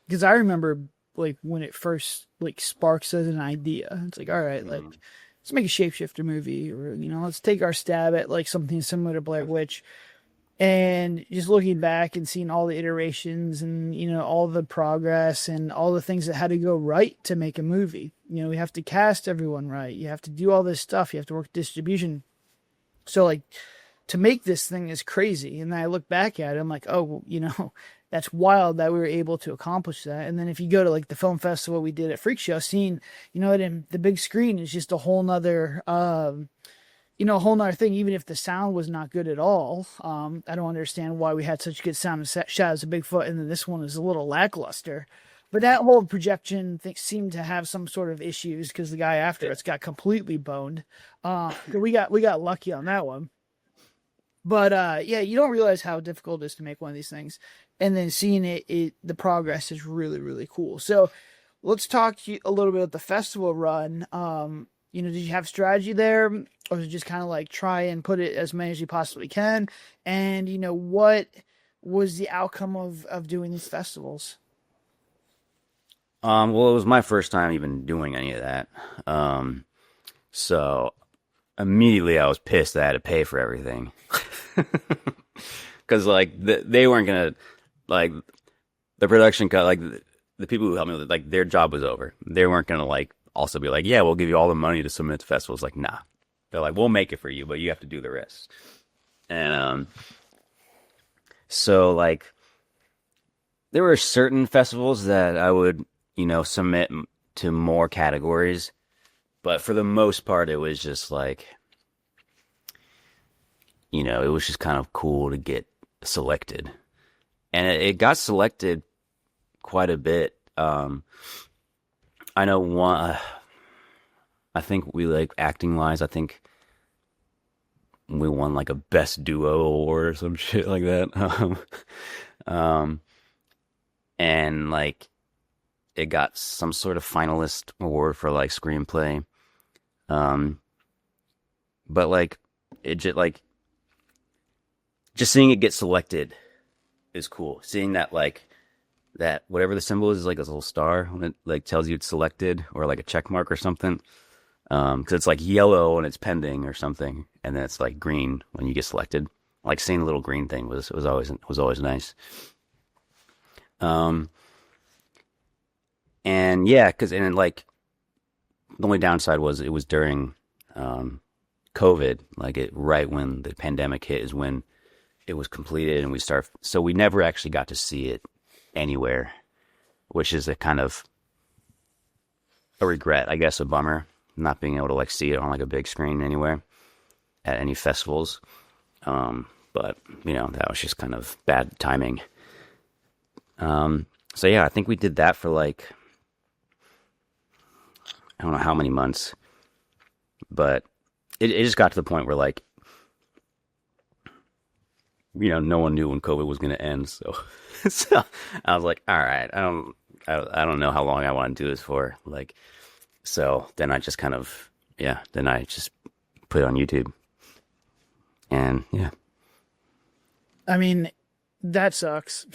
because I remember like when it first like sparks as an idea. It's like all right, like let's make a shapeshifter movie, or let's take our stab at like something similar to Blair Witch. And just looking back and seeing all the iterations and, all the progress and all the things that had to go right to make a movie. We have to cast everyone right. You have to do all this stuff. You have to work distribution. So, like, to make this thing is crazy. And then I look back at it, I'm like, oh, that's wild that we were able to accomplish that. And then if you go to, like, the film festival we did at Freak Show, seeing, it in the big screen is just a whole nother... a whole nother thing, even if the sound was not good at all. I don't understand why we had such good sound in Shadows of Bigfoot, and then this one is a little lackluster. But that whole projection thing seemed to have some sort of issues because the guy after it's got completely boned. We got lucky on that one. But yeah, you don't realize how difficult it is to make one of these things, and then seeing the progress is really, really cool. So let's talk a little bit about the festival run. Did you have strategy there, or was it just kind of like try and put it as many as you possibly can? And, what was the outcome of doing these festivals? Well, it was my first time even doing any of that. So immediately I was pissed that I had to pay for everything. Because, like, they weren't going to, like, the production cut, like, the people who helped me with it, like, their job was over. They weren't going to, like, also be like, yeah, we'll give you all the money to submit to festivals. Like, nah. They're like, we'll make it for you, but you have to do the rest. And so like there were certain festivals that I would, submit to more categories, but for the most part, it was just like, it was just kind of cool to get selected, and it got selected quite a bit. I know one. I think we like acting wise. I think we won like a best duo award or some shit like that. And like it got some sort of finalist award for like screenplay. But like it just seeing it get selected is cool. Seeing that like that whatever the symbol is like a little star when it like tells you it's selected, or like a check mark or something. Because it's like yellow and it's pending or something, and then it's like green when you get selected. Like seeing the little green thing was always nice. And yeah, and like the only downside was it was during COVID, like it right when the pandemic hit is when it was completed, and so we never actually got to see it anywhere, which is a kind of a regret, I guess, a bummer, not being able to like see it on like a big screen anywhere at any festivals. But that was just kind of bad timing. So yeah, I think we did that for like, I don't know how many months, but it just got to the point where like, no one knew when COVID was going to end. So, so I was like, all right, I don't know how long I want to do this for. Like, so then I just kind of, then I just put it on YouTube. And yeah. I mean, that sucks.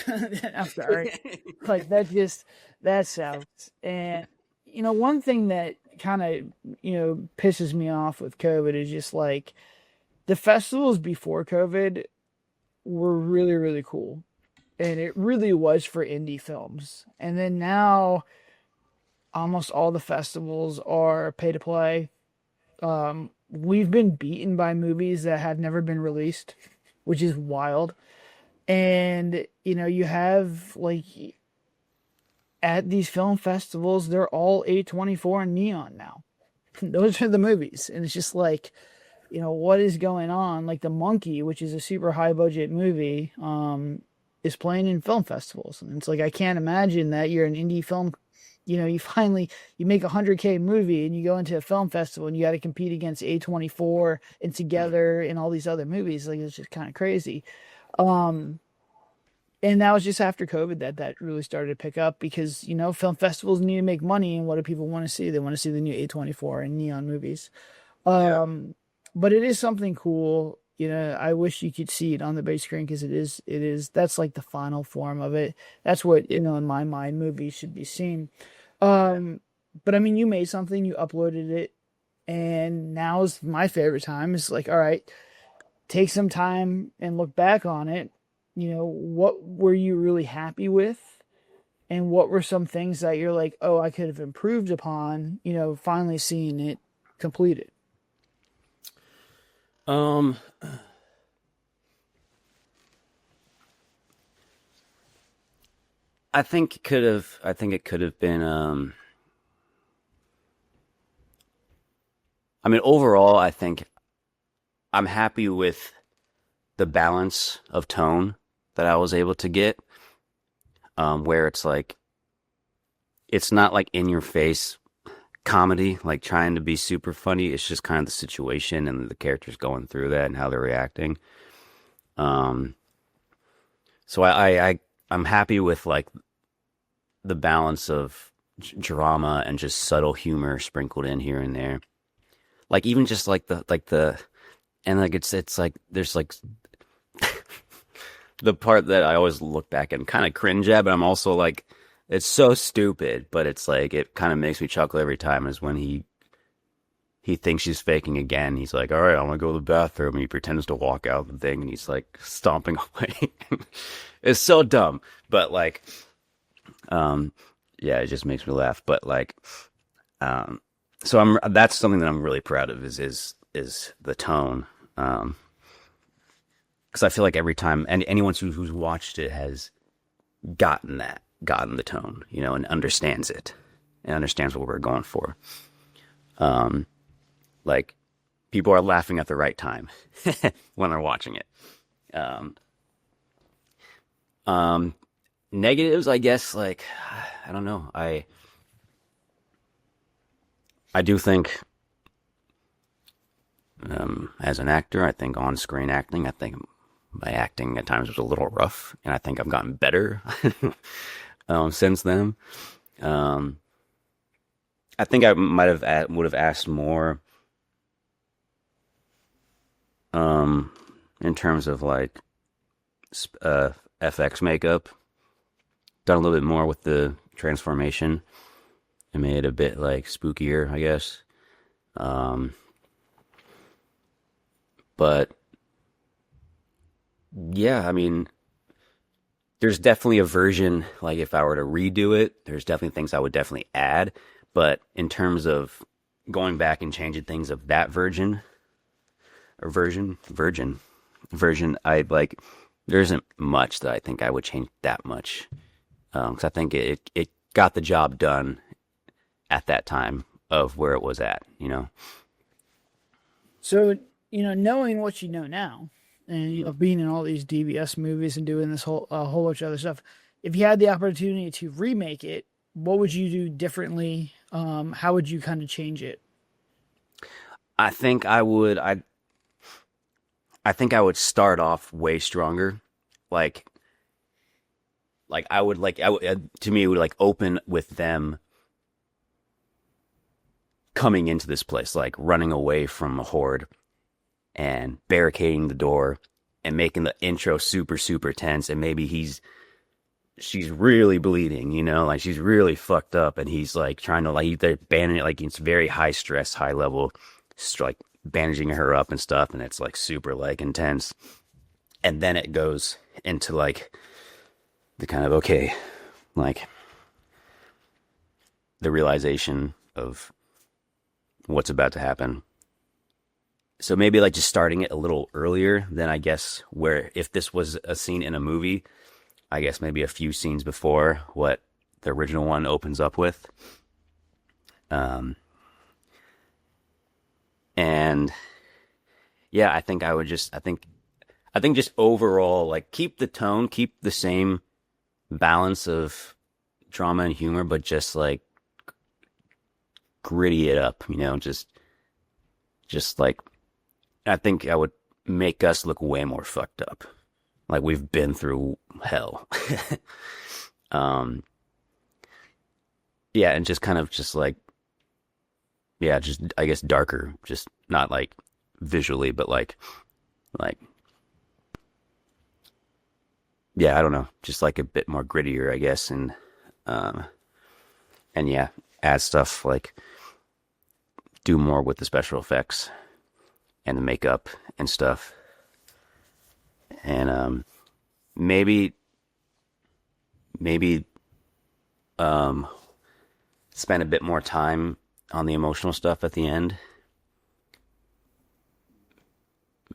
I'm sorry. Like that sucks. And, one thing that kind of, pisses me off with COVID is just like the festivals before COVID were really, really cool. And it really was for indie films. And then now almost all the festivals are pay to play. We've been beaten by movies that have never been released, which is wild. And, you have like at these film festivals, they're all A24 and Neon now. Those are the movies. And it's just like, what is going on? Like The Monkey, which is a super high budget movie, is playing in film festivals. And it's like, I can't imagine that you're an indie film You finally you make a 100K movie and you go into a film festival and you got to compete against A24 and Together and all these other movies. Like it's just kind of crazy. Um, and that was just after COVID that really started to pick up because film festivals need to make money, and what do people want to see? They want to see the new A24 and Neon movies. Yeah. But it is something cool. I wish you could see it on the big screen because it is that's like the final form of it. That's what in my mind movies should be seen. Um, but I mean, you made something, you uploaded it, and now's my favorite time. It's like, all right, take some time and look back on it. What were you really happy with? And what were some things that you're like, oh, I could have improved upon, finally seeing it completed? Um, I think it could have been. I mean, overall, I think I'm happy with the balance of tone that I was able to get. Where it's like it's not like in your face comedy, like trying to be super funny. It's just kind of the situation and the characters going through that and how they're reacting. Um, so I'm happy with like the balance of drama and just subtle humor sprinkled in here and there. Like even just like the and like it's like there's like the part that I always look back and kind of cringe at, but I'm also like, it's so stupid, but it's like it kind of makes me chuckle every time. Is when he thinks she's faking again. He's like, all right, I'm gonna go to the bathroom, and he pretends to walk out the thing, and he's like stomping away. It's so dumb, but like, yeah, it just makes me laugh. But like, so that's something that I'm really proud of is the tone. Because I feel like every time, and anyone who's watched it has gotten the tone, and understands it, and understands what we're going for. Like people are laughing at the right time when they're watching it. Um, Negatives, I guess, like I don't know. I do think, as an actor, I think on-screen acting, I think my acting at times was a little rough, and I think I've gotten better since then. Um, I think I would have asked more in terms of like FX makeup. Done a little bit more with the transformation. It made it a bit like spookier, I guess. But yeah, I mean, there's definitely a version, like if I were to redo it, there's definitely things I would definitely add. But in terms of going back and changing things of that version, I like, there isn't much that I think I would change that much. Because I think it got the job done at that time of where it was at. So, knowing what you know now, and being in all these DBS movies and doing this whole bunch of other stuff, if you had the opportunity to remake it, what would you do differently? How would you kind of change it? I think I think I would start off way stronger. Like I would to me it would like open with them coming into this place, like running away from a horde and barricading the door and making the intro super, super tense. And maybe she's really bleeding, like she's really fucked up. And he's like trying to like, they're bandaging it, like it's very high stress, high level, like bandaging her up and stuff. And it's like super like intense. And then it goes into like the kind of, okay, like the realization of what's about to happen. So maybe like just starting it a little earlier than I guess where if this was a scene in a movie, I guess maybe a few scenes before what the original one opens up with. And yeah, I think just overall like keep the tone, keep the same balance of drama and humor, but just like gritty it up, just like I think I would make us look way more fucked up. Like we've been through hell. um yeah, and just kind of just like yeah, just I guess darker, just not like visually, but like yeah, I don't know, just like a bit more grittier, I guess, um and yeah, add stuff like do more with the special effects and the makeup and stuff. And maybe maybe um spend a bit more time on the emotional stuff at the end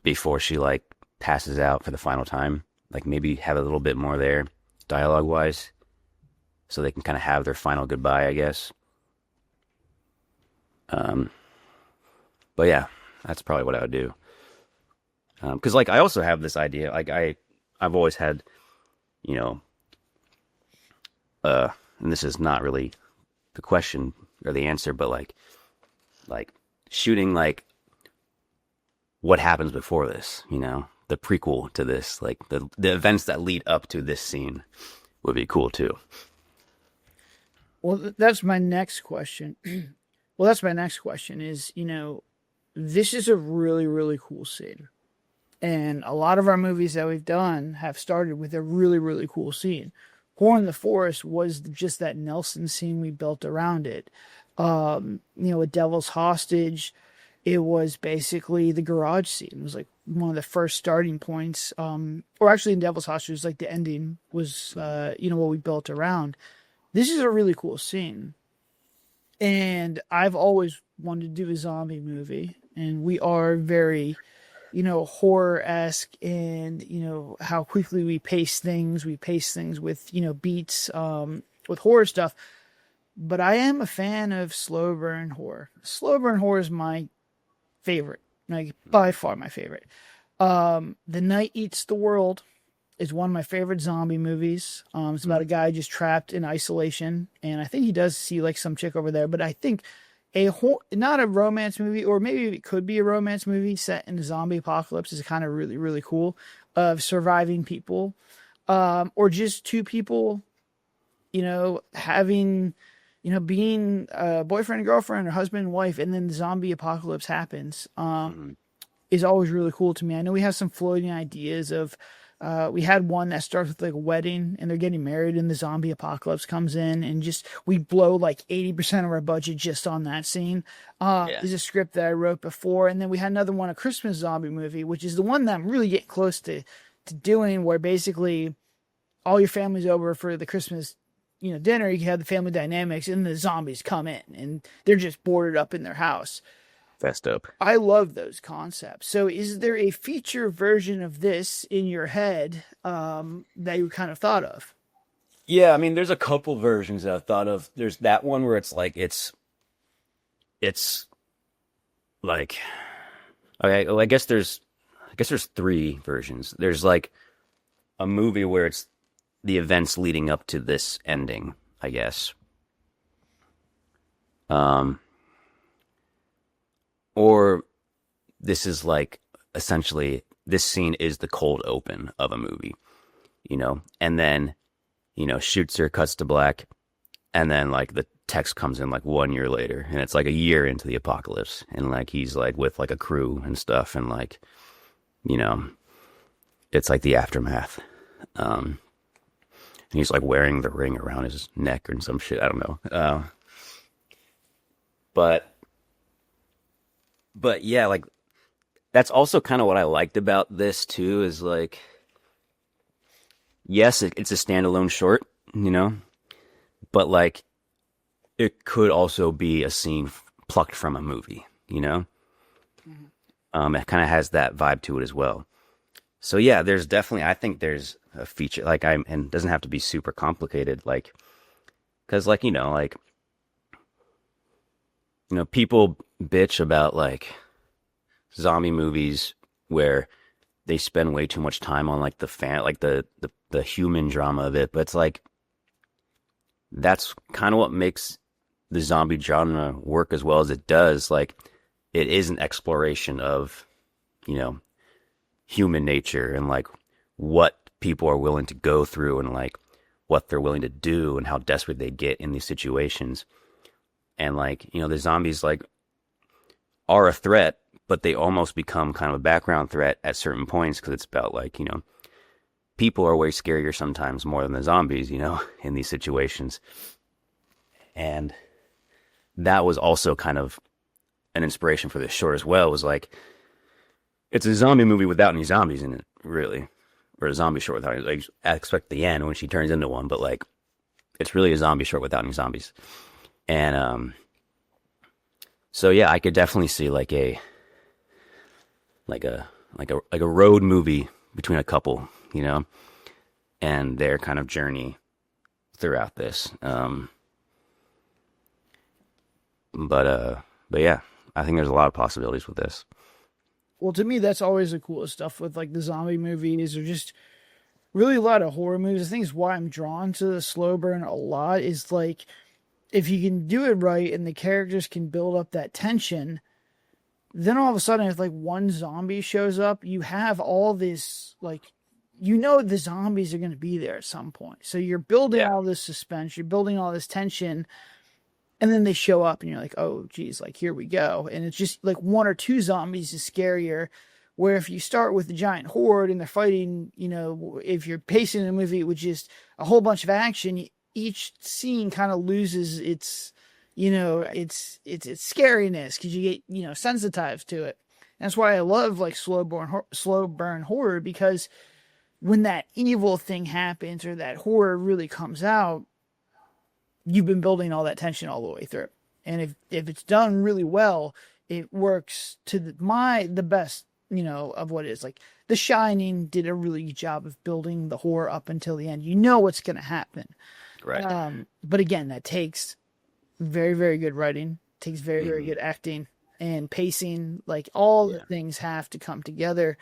before she like passes out for the final time. Like maybe have a little bit more there, dialogue wise, so they can kind of have their final goodbye, I guess. Um, but yeah, that's probably what I would do. Because like I also have this idea, like I've always had, you know, and this is not really the question or the answer, but like shooting like what happens before this, the prequel to this, like the events that lead up to this scene would be cool too. Well, that's my next question. Well, that's my next question is, this is a really, really cool scene. And a lot of our movies that we've done have started with a really, really cool scene. Horn in the Forest was just that Nelson scene we built around it. A Devil's Hostage, it was basically the garage scene. It was like one of the first starting points. Or actually in Devil's Hostage, it was like the ending was, what we built around. This is a really cool scene. And I've always wanted to do a zombie movie. And we are very, horror-esque and, how quickly we pace things. We pace things with, beats, with horror stuff. But I am a fan of slow burn horror. Slow burn horror is my favorite. Like, by far my favorite. The Night Eats the World is one of my favorite zombie movies. It's about a guy just trapped in isolation. And I think he does see, like, some chick over there. But I think not a romance movie, or maybe it could be a romance movie set in a zombie apocalypse is kind of really, really cool, of surviving people, or just two people, having, being a boyfriend and girlfriend or husband and wife, and then the zombie apocalypse happens, is always really cool to me. I know we have some floating ideas of, we had one that starts with like a wedding and they're getting married and the zombie apocalypse comes in, and just we blow like 80% of our budget just on that scene. There's a script that I wrote before. And then we had another one, a Christmas zombie movie, which is the one that I'm really getting close to doing, where basically all your family's over for the Christmas, dinner. You can have the family dynamics and the zombies come in and they're just boarded up in their house. That's dope. I love those concepts. So is there a feature version of this in your head that you kind of thought of? Yeah, I mean, there's a couple versions that I've thought of. There's that one where it's like it's like okay. Well, I guess there's three versions. There's like a movie where it's the events leading up to this ending, I guess. Or this is like essentially this scene is the cold open of a movie, and then, shoots her, cuts to black, and then like the text comes in like 1 year later, and it's like a year into the apocalypse, and like he's like with like a crew and stuff, and like, it's like the aftermath. And he's like wearing the ring around his neck or some shit. I don't know. But yeah, like that's also kind of what I liked about this too, is like, yes, it's a standalone short, but like it could also be a scene plucked from a movie, It kind of has that vibe to it as well. So yeah, there's definitely, I think there's a feature like and it doesn't have to be super complicated, like, because like, people bitch about like zombie movies where they spend way too much time on like the human drama of it, but it's like that's kind of what makes the zombie genre work as well as it does. Like, it is an exploration of, you know, human nature and like what people are willing to go through and like what they're willing to do and how desperate they get in these situations. And like, you know, the zombies like are a threat, but they almost become kind of a background threat at certain points because it's about like, you know, people are way scarier sometimes more than the zombies, you know, in these situations. And that was also kind of an inspiration for this short as well, was like, it's a zombie movie without any zombies in it, really. Or a zombie short without, like, I expect the end when she turns into one, but like, it's really a zombie short without any zombies. And, so yeah, I could definitely see like a road movie between a couple, you know, and their kind of journey throughout this. But yeah, I think there's a lot of possibilities with this. Well, to me, that's always the coolest stuff with like the zombie movies or just really a lot of horror movies. I think is why I'm drawn to the slow burn a lot is like, if you can do it right and the characters can build up that tension, then all of a sudden, if like one zombie shows up, you have all this, like, you know, the zombies are going to be there at some point. So you're building all this suspense, you're building all this tension, and then they show up and you're like, oh, geez, like, here we go. And it's just like one or two zombies is scarier. Where if you start with the giant horde and they're fighting, you know, if you're pacing a movie with just a whole bunch of action, each scene kind of loses its, you know, its scariness because you get, you know, sensitized to it. And that's why I love like slow burn horror, because when that evil thing happens or that horror really comes out, you've been building all that tension all the way through. And if it's done really well, it works to the best, you know, of what it is. Like The Shining did a really good job of building the horror up until the end. You know what's going to happen. Right. But again, that takes very, very good writing, takes very, very good acting and pacing. Like all the things have to come together.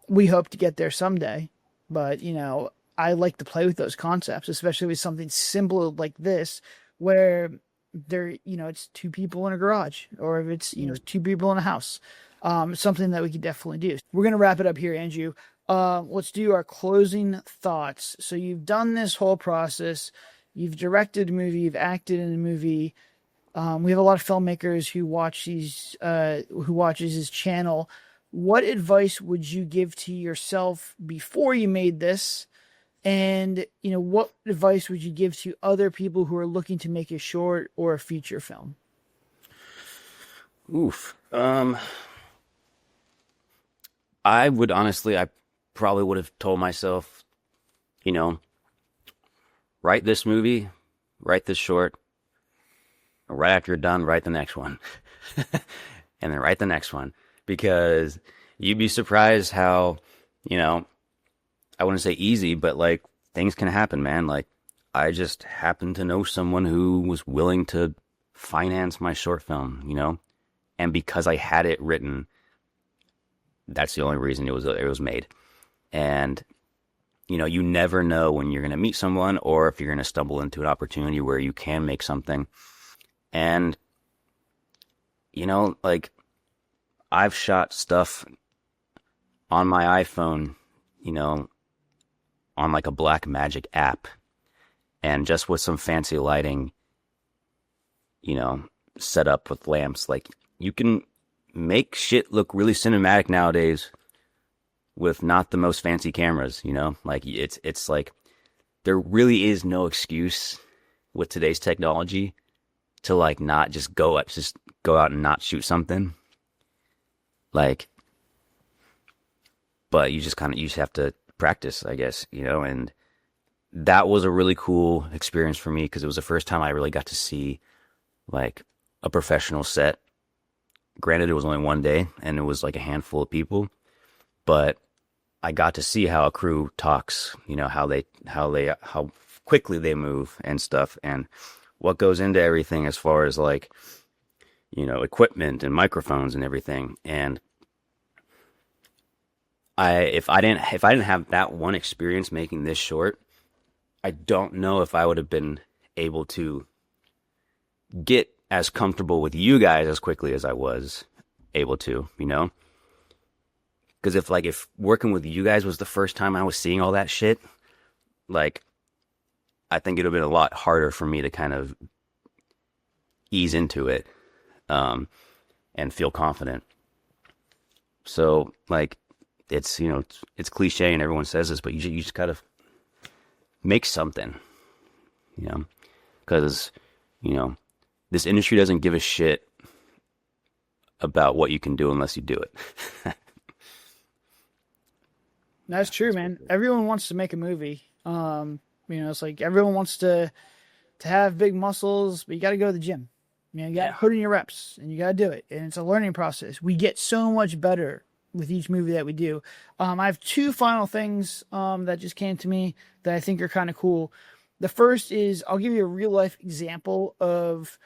We hope to get there someday, but you know, I like to play with those concepts, especially with something simple like this, where you know, it's two people in a garage, or if it's, you know, two people in a house. Something that we could definitely do. We're going to wrap it up here, Andrew. Let's do our closing thoughts. So you've done this whole process. You've directed a movie. You've acted in a movie. We have a lot of filmmakers who watches his channel. What advice would you give to yourself before you made this? And, you know, what advice would you give to other people who are looking to make a short or a feature film? Oof. I probably would have told myself, you know, write this movie, write this short, right after you're done, write the next one. And then write the next one. Because you'd be surprised how, you know, I wouldn't say easy, but like things can happen, man. Like I just happened to know someone who was willing to finance my short film, you know? And because I had it written, that's the only reason it was made. And, you know, you never know when you're going to meet someone or if you're going to stumble into an opportunity where you can make something. And, you know, like I've shot stuff on my iPhone, you know, on like a Blackmagic app, and just with some fancy lighting, you know, set up with lamps. Like you can make shit look really cinematic nowadays with not the most fancy cameras, you know? Like it's like there really is no excuse with today's technology to like not just go out and not shoot something. Like, but you just have to practice, I guess, you know? And that was a really cool experience for me because it was the first time I really got to see like a professional set. Granted, it was only one day and it was like a handful of people, but I got to see how a crew talks, you know, how quickly they move and stuff, and what goes into everything as far as like, you know, equipment and microphones and everything. And if I didn't have that one experience making this short, I don't know if I would have been able to get as comfortable with you guys as quickly as I was able to, you know? Because if working with you guys was the first time I was seeing all that shit, like, I think it would have been a lot harder for me to kind of ease into it, and feel confident. So, like, it's, it's cliche and everyone says this, but you just gotta make something, you know? Because, this industry doesn't give a shit about what you can do unless you do it. That's true, man. Everyone wants to make a movie. It's like everyone wants to have big muscles, but you got to go to the gym. You got to put in your reps, and you got to do it. And it's a learning process. We get so much better with each movie that we do. I have two final things that just came to me that I think are kind of cool. The first is I'll give you a real life example of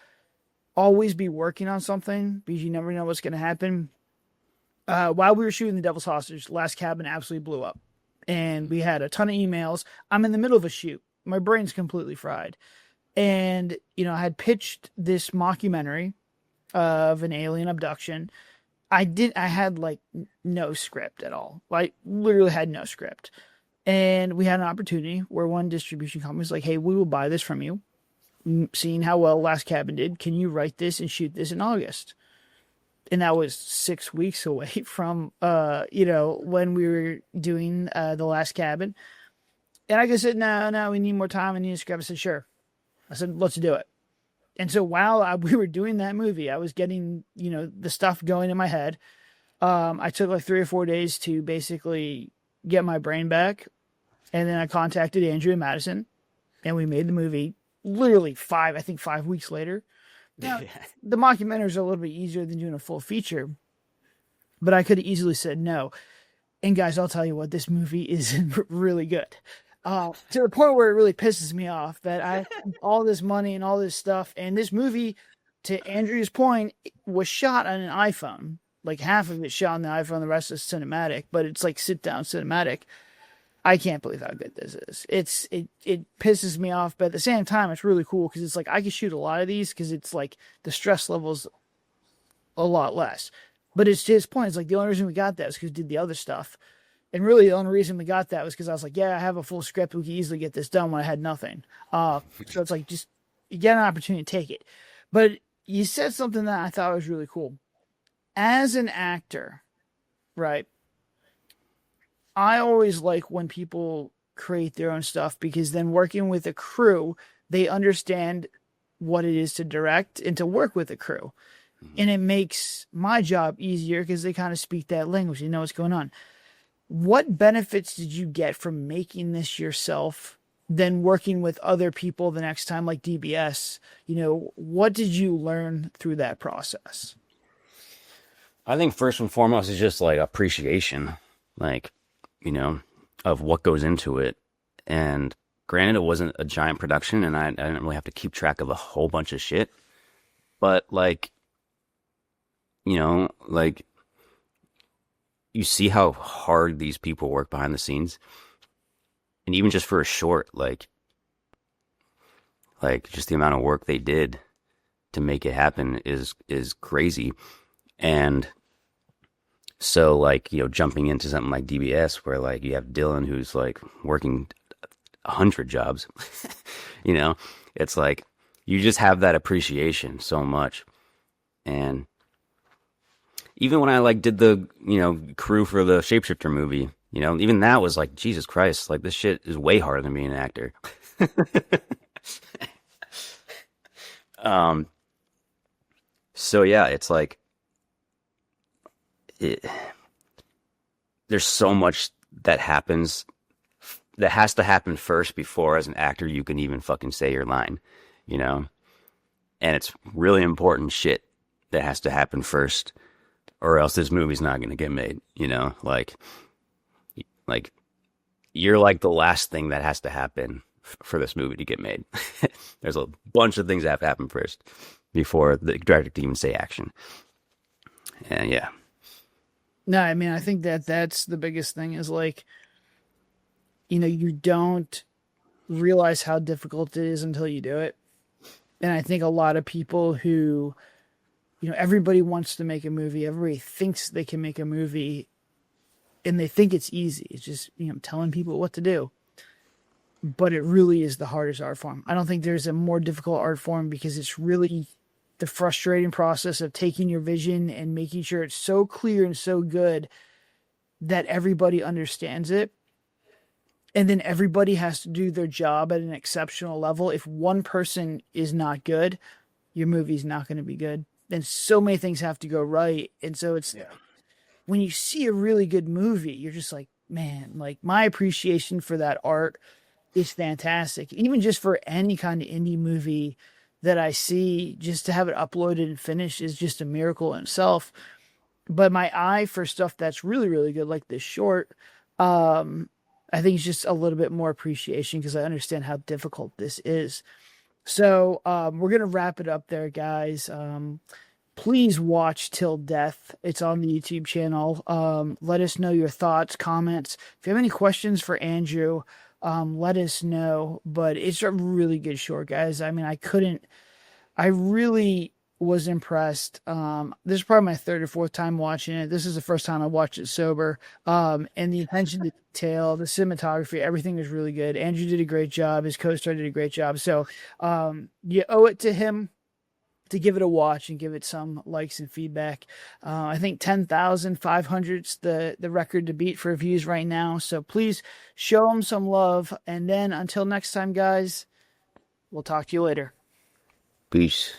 always be working on something because you never know what's going to happen. While we were shooting The Devil's Hostage, Last Cabin absolutely blew up. And we had a ton of emails. I'm in the middle of a shoot. My brain's completely fried. And, I had pitched this mockumentary of an alien abduction. I had like no script at all. Like literally had no script. And we had an opportunity where one distribution company was like, hey, we will buy this from you. Seeing how well Last Cabin did, can you write this and shoot this in August? And that was 6 weeks away from, when we were doing The Last Cabin. And I just said, no, we need more time. I need a script. I said, sure. I said, let's do it. And so while we were doing that movie, I was getting, the stuff going in my head. I took like 3 or 4 days to basically get my brain back. And then I contacted Andrew and Madison. And we made the movie literally 5 weeks later. Now, the mockumentaries are a little bit easier than doing a full feature, but I could have easily said no. And guys, I'll tell you what, this movie is really good. To the point where it really pisses me off that I all this money and all this stuff. And this movie, to Andrew's point, was shot on an iPhone. Like half of it shot on the iPhone, the rest is cinematic, but it's like sit down cinematic. I can't believe how good this is. It pisses me off, but at the same time, it's really cool because it's like I can shoot a lot of these because it's like the stress level's a lot less. But it's to his point. It's like the only reason we got that was because we did the other stuff. And really the only reason we got that was because I was like, yeah, I have a full script. We can easily get this done when I had nothing. So it's like just you get an opportunity to take it. But you said something that I thought was really cool. As an actor, right? I always like when people create their own stuff because then working with a crew, they understand what it is to direct and to work with a crew. And it makes my job easier because they kind of speak that language. You know what's going on. What benefits did you get from making this yourself than working with other people the next time, like DBS? What did you learn through that process? I think first and foremost is just like appreciation. Like, of what goes into it. And granted, it wasn't a giant production and I didn't really have to keep track of a whole bunch of shit. But you see how hard these people work behind the scenes. And even just for a short, like just the amount of work they did to make it happen is crazy. And so, jumping into something like DBS, where, you have Dylan who's, working 100 jobs, it's like, you just have that appreciation so much. And even when I, did the, crew for the Shapeshifter movie, even that was like, Jesus Christ, this shit is way harder than being an actor. So, yeah, it's like, there's so much that happens that has to happen first before as an actor you can even fucking say your line, and it's really important shit that has to happen first or else this movie's not going to get made, like you're like the last thing that has to happen for this movie to get made. There's a bunch of things that have to happen first before the director can even say action. And yeah. No, I mean, I think that's the biggest thing is you don't realize how difficult it is until you do it. And I think a lot of people who, everybody wants to make a movie. Everybody thinks they can make a movie and they think it's easy. It's just, telling people what to do. But it really is the hardest art form. I don't think there's a more difficult art form because it's really the frustrating process of taking your vision and making sure it's so clear and so good that everybody understands it. And then everybody has to do their job at an exceptional level. If one person is not good, your movie's not going to be good. And so many things have to go right. And so it's when you see a really good movie, you're just like, man, like my appreciation for that art is fantastic. Even just for any kind of indie movie that I see, just to have it uploaded and finished is just a miracle in itself. But my eye for stuff that's really, really good, like this short, I think it's just a little bit more appreciation because I understand how difficult this is. So we're going to wrap it up there, guys. Please watch Till Death. It's on the YouTube channel. Let us know your thoughts, comments. If you have any questions for Andrew, let us know. But it's a really good short, guys. I mean, I really was impressed. This is probably my third or fourth time watching it. This is the first time I watched it sober. And the attention to detail, the cinematography, everything was really good. Andrew did a great job. His co-star did a great job. So you owe it to him to give it a watch and give it some likes and feedback. I think 10,500 is the record to beat for views right now. So please show him some love. And then until next time, guys, we'll talk to you later. Peace.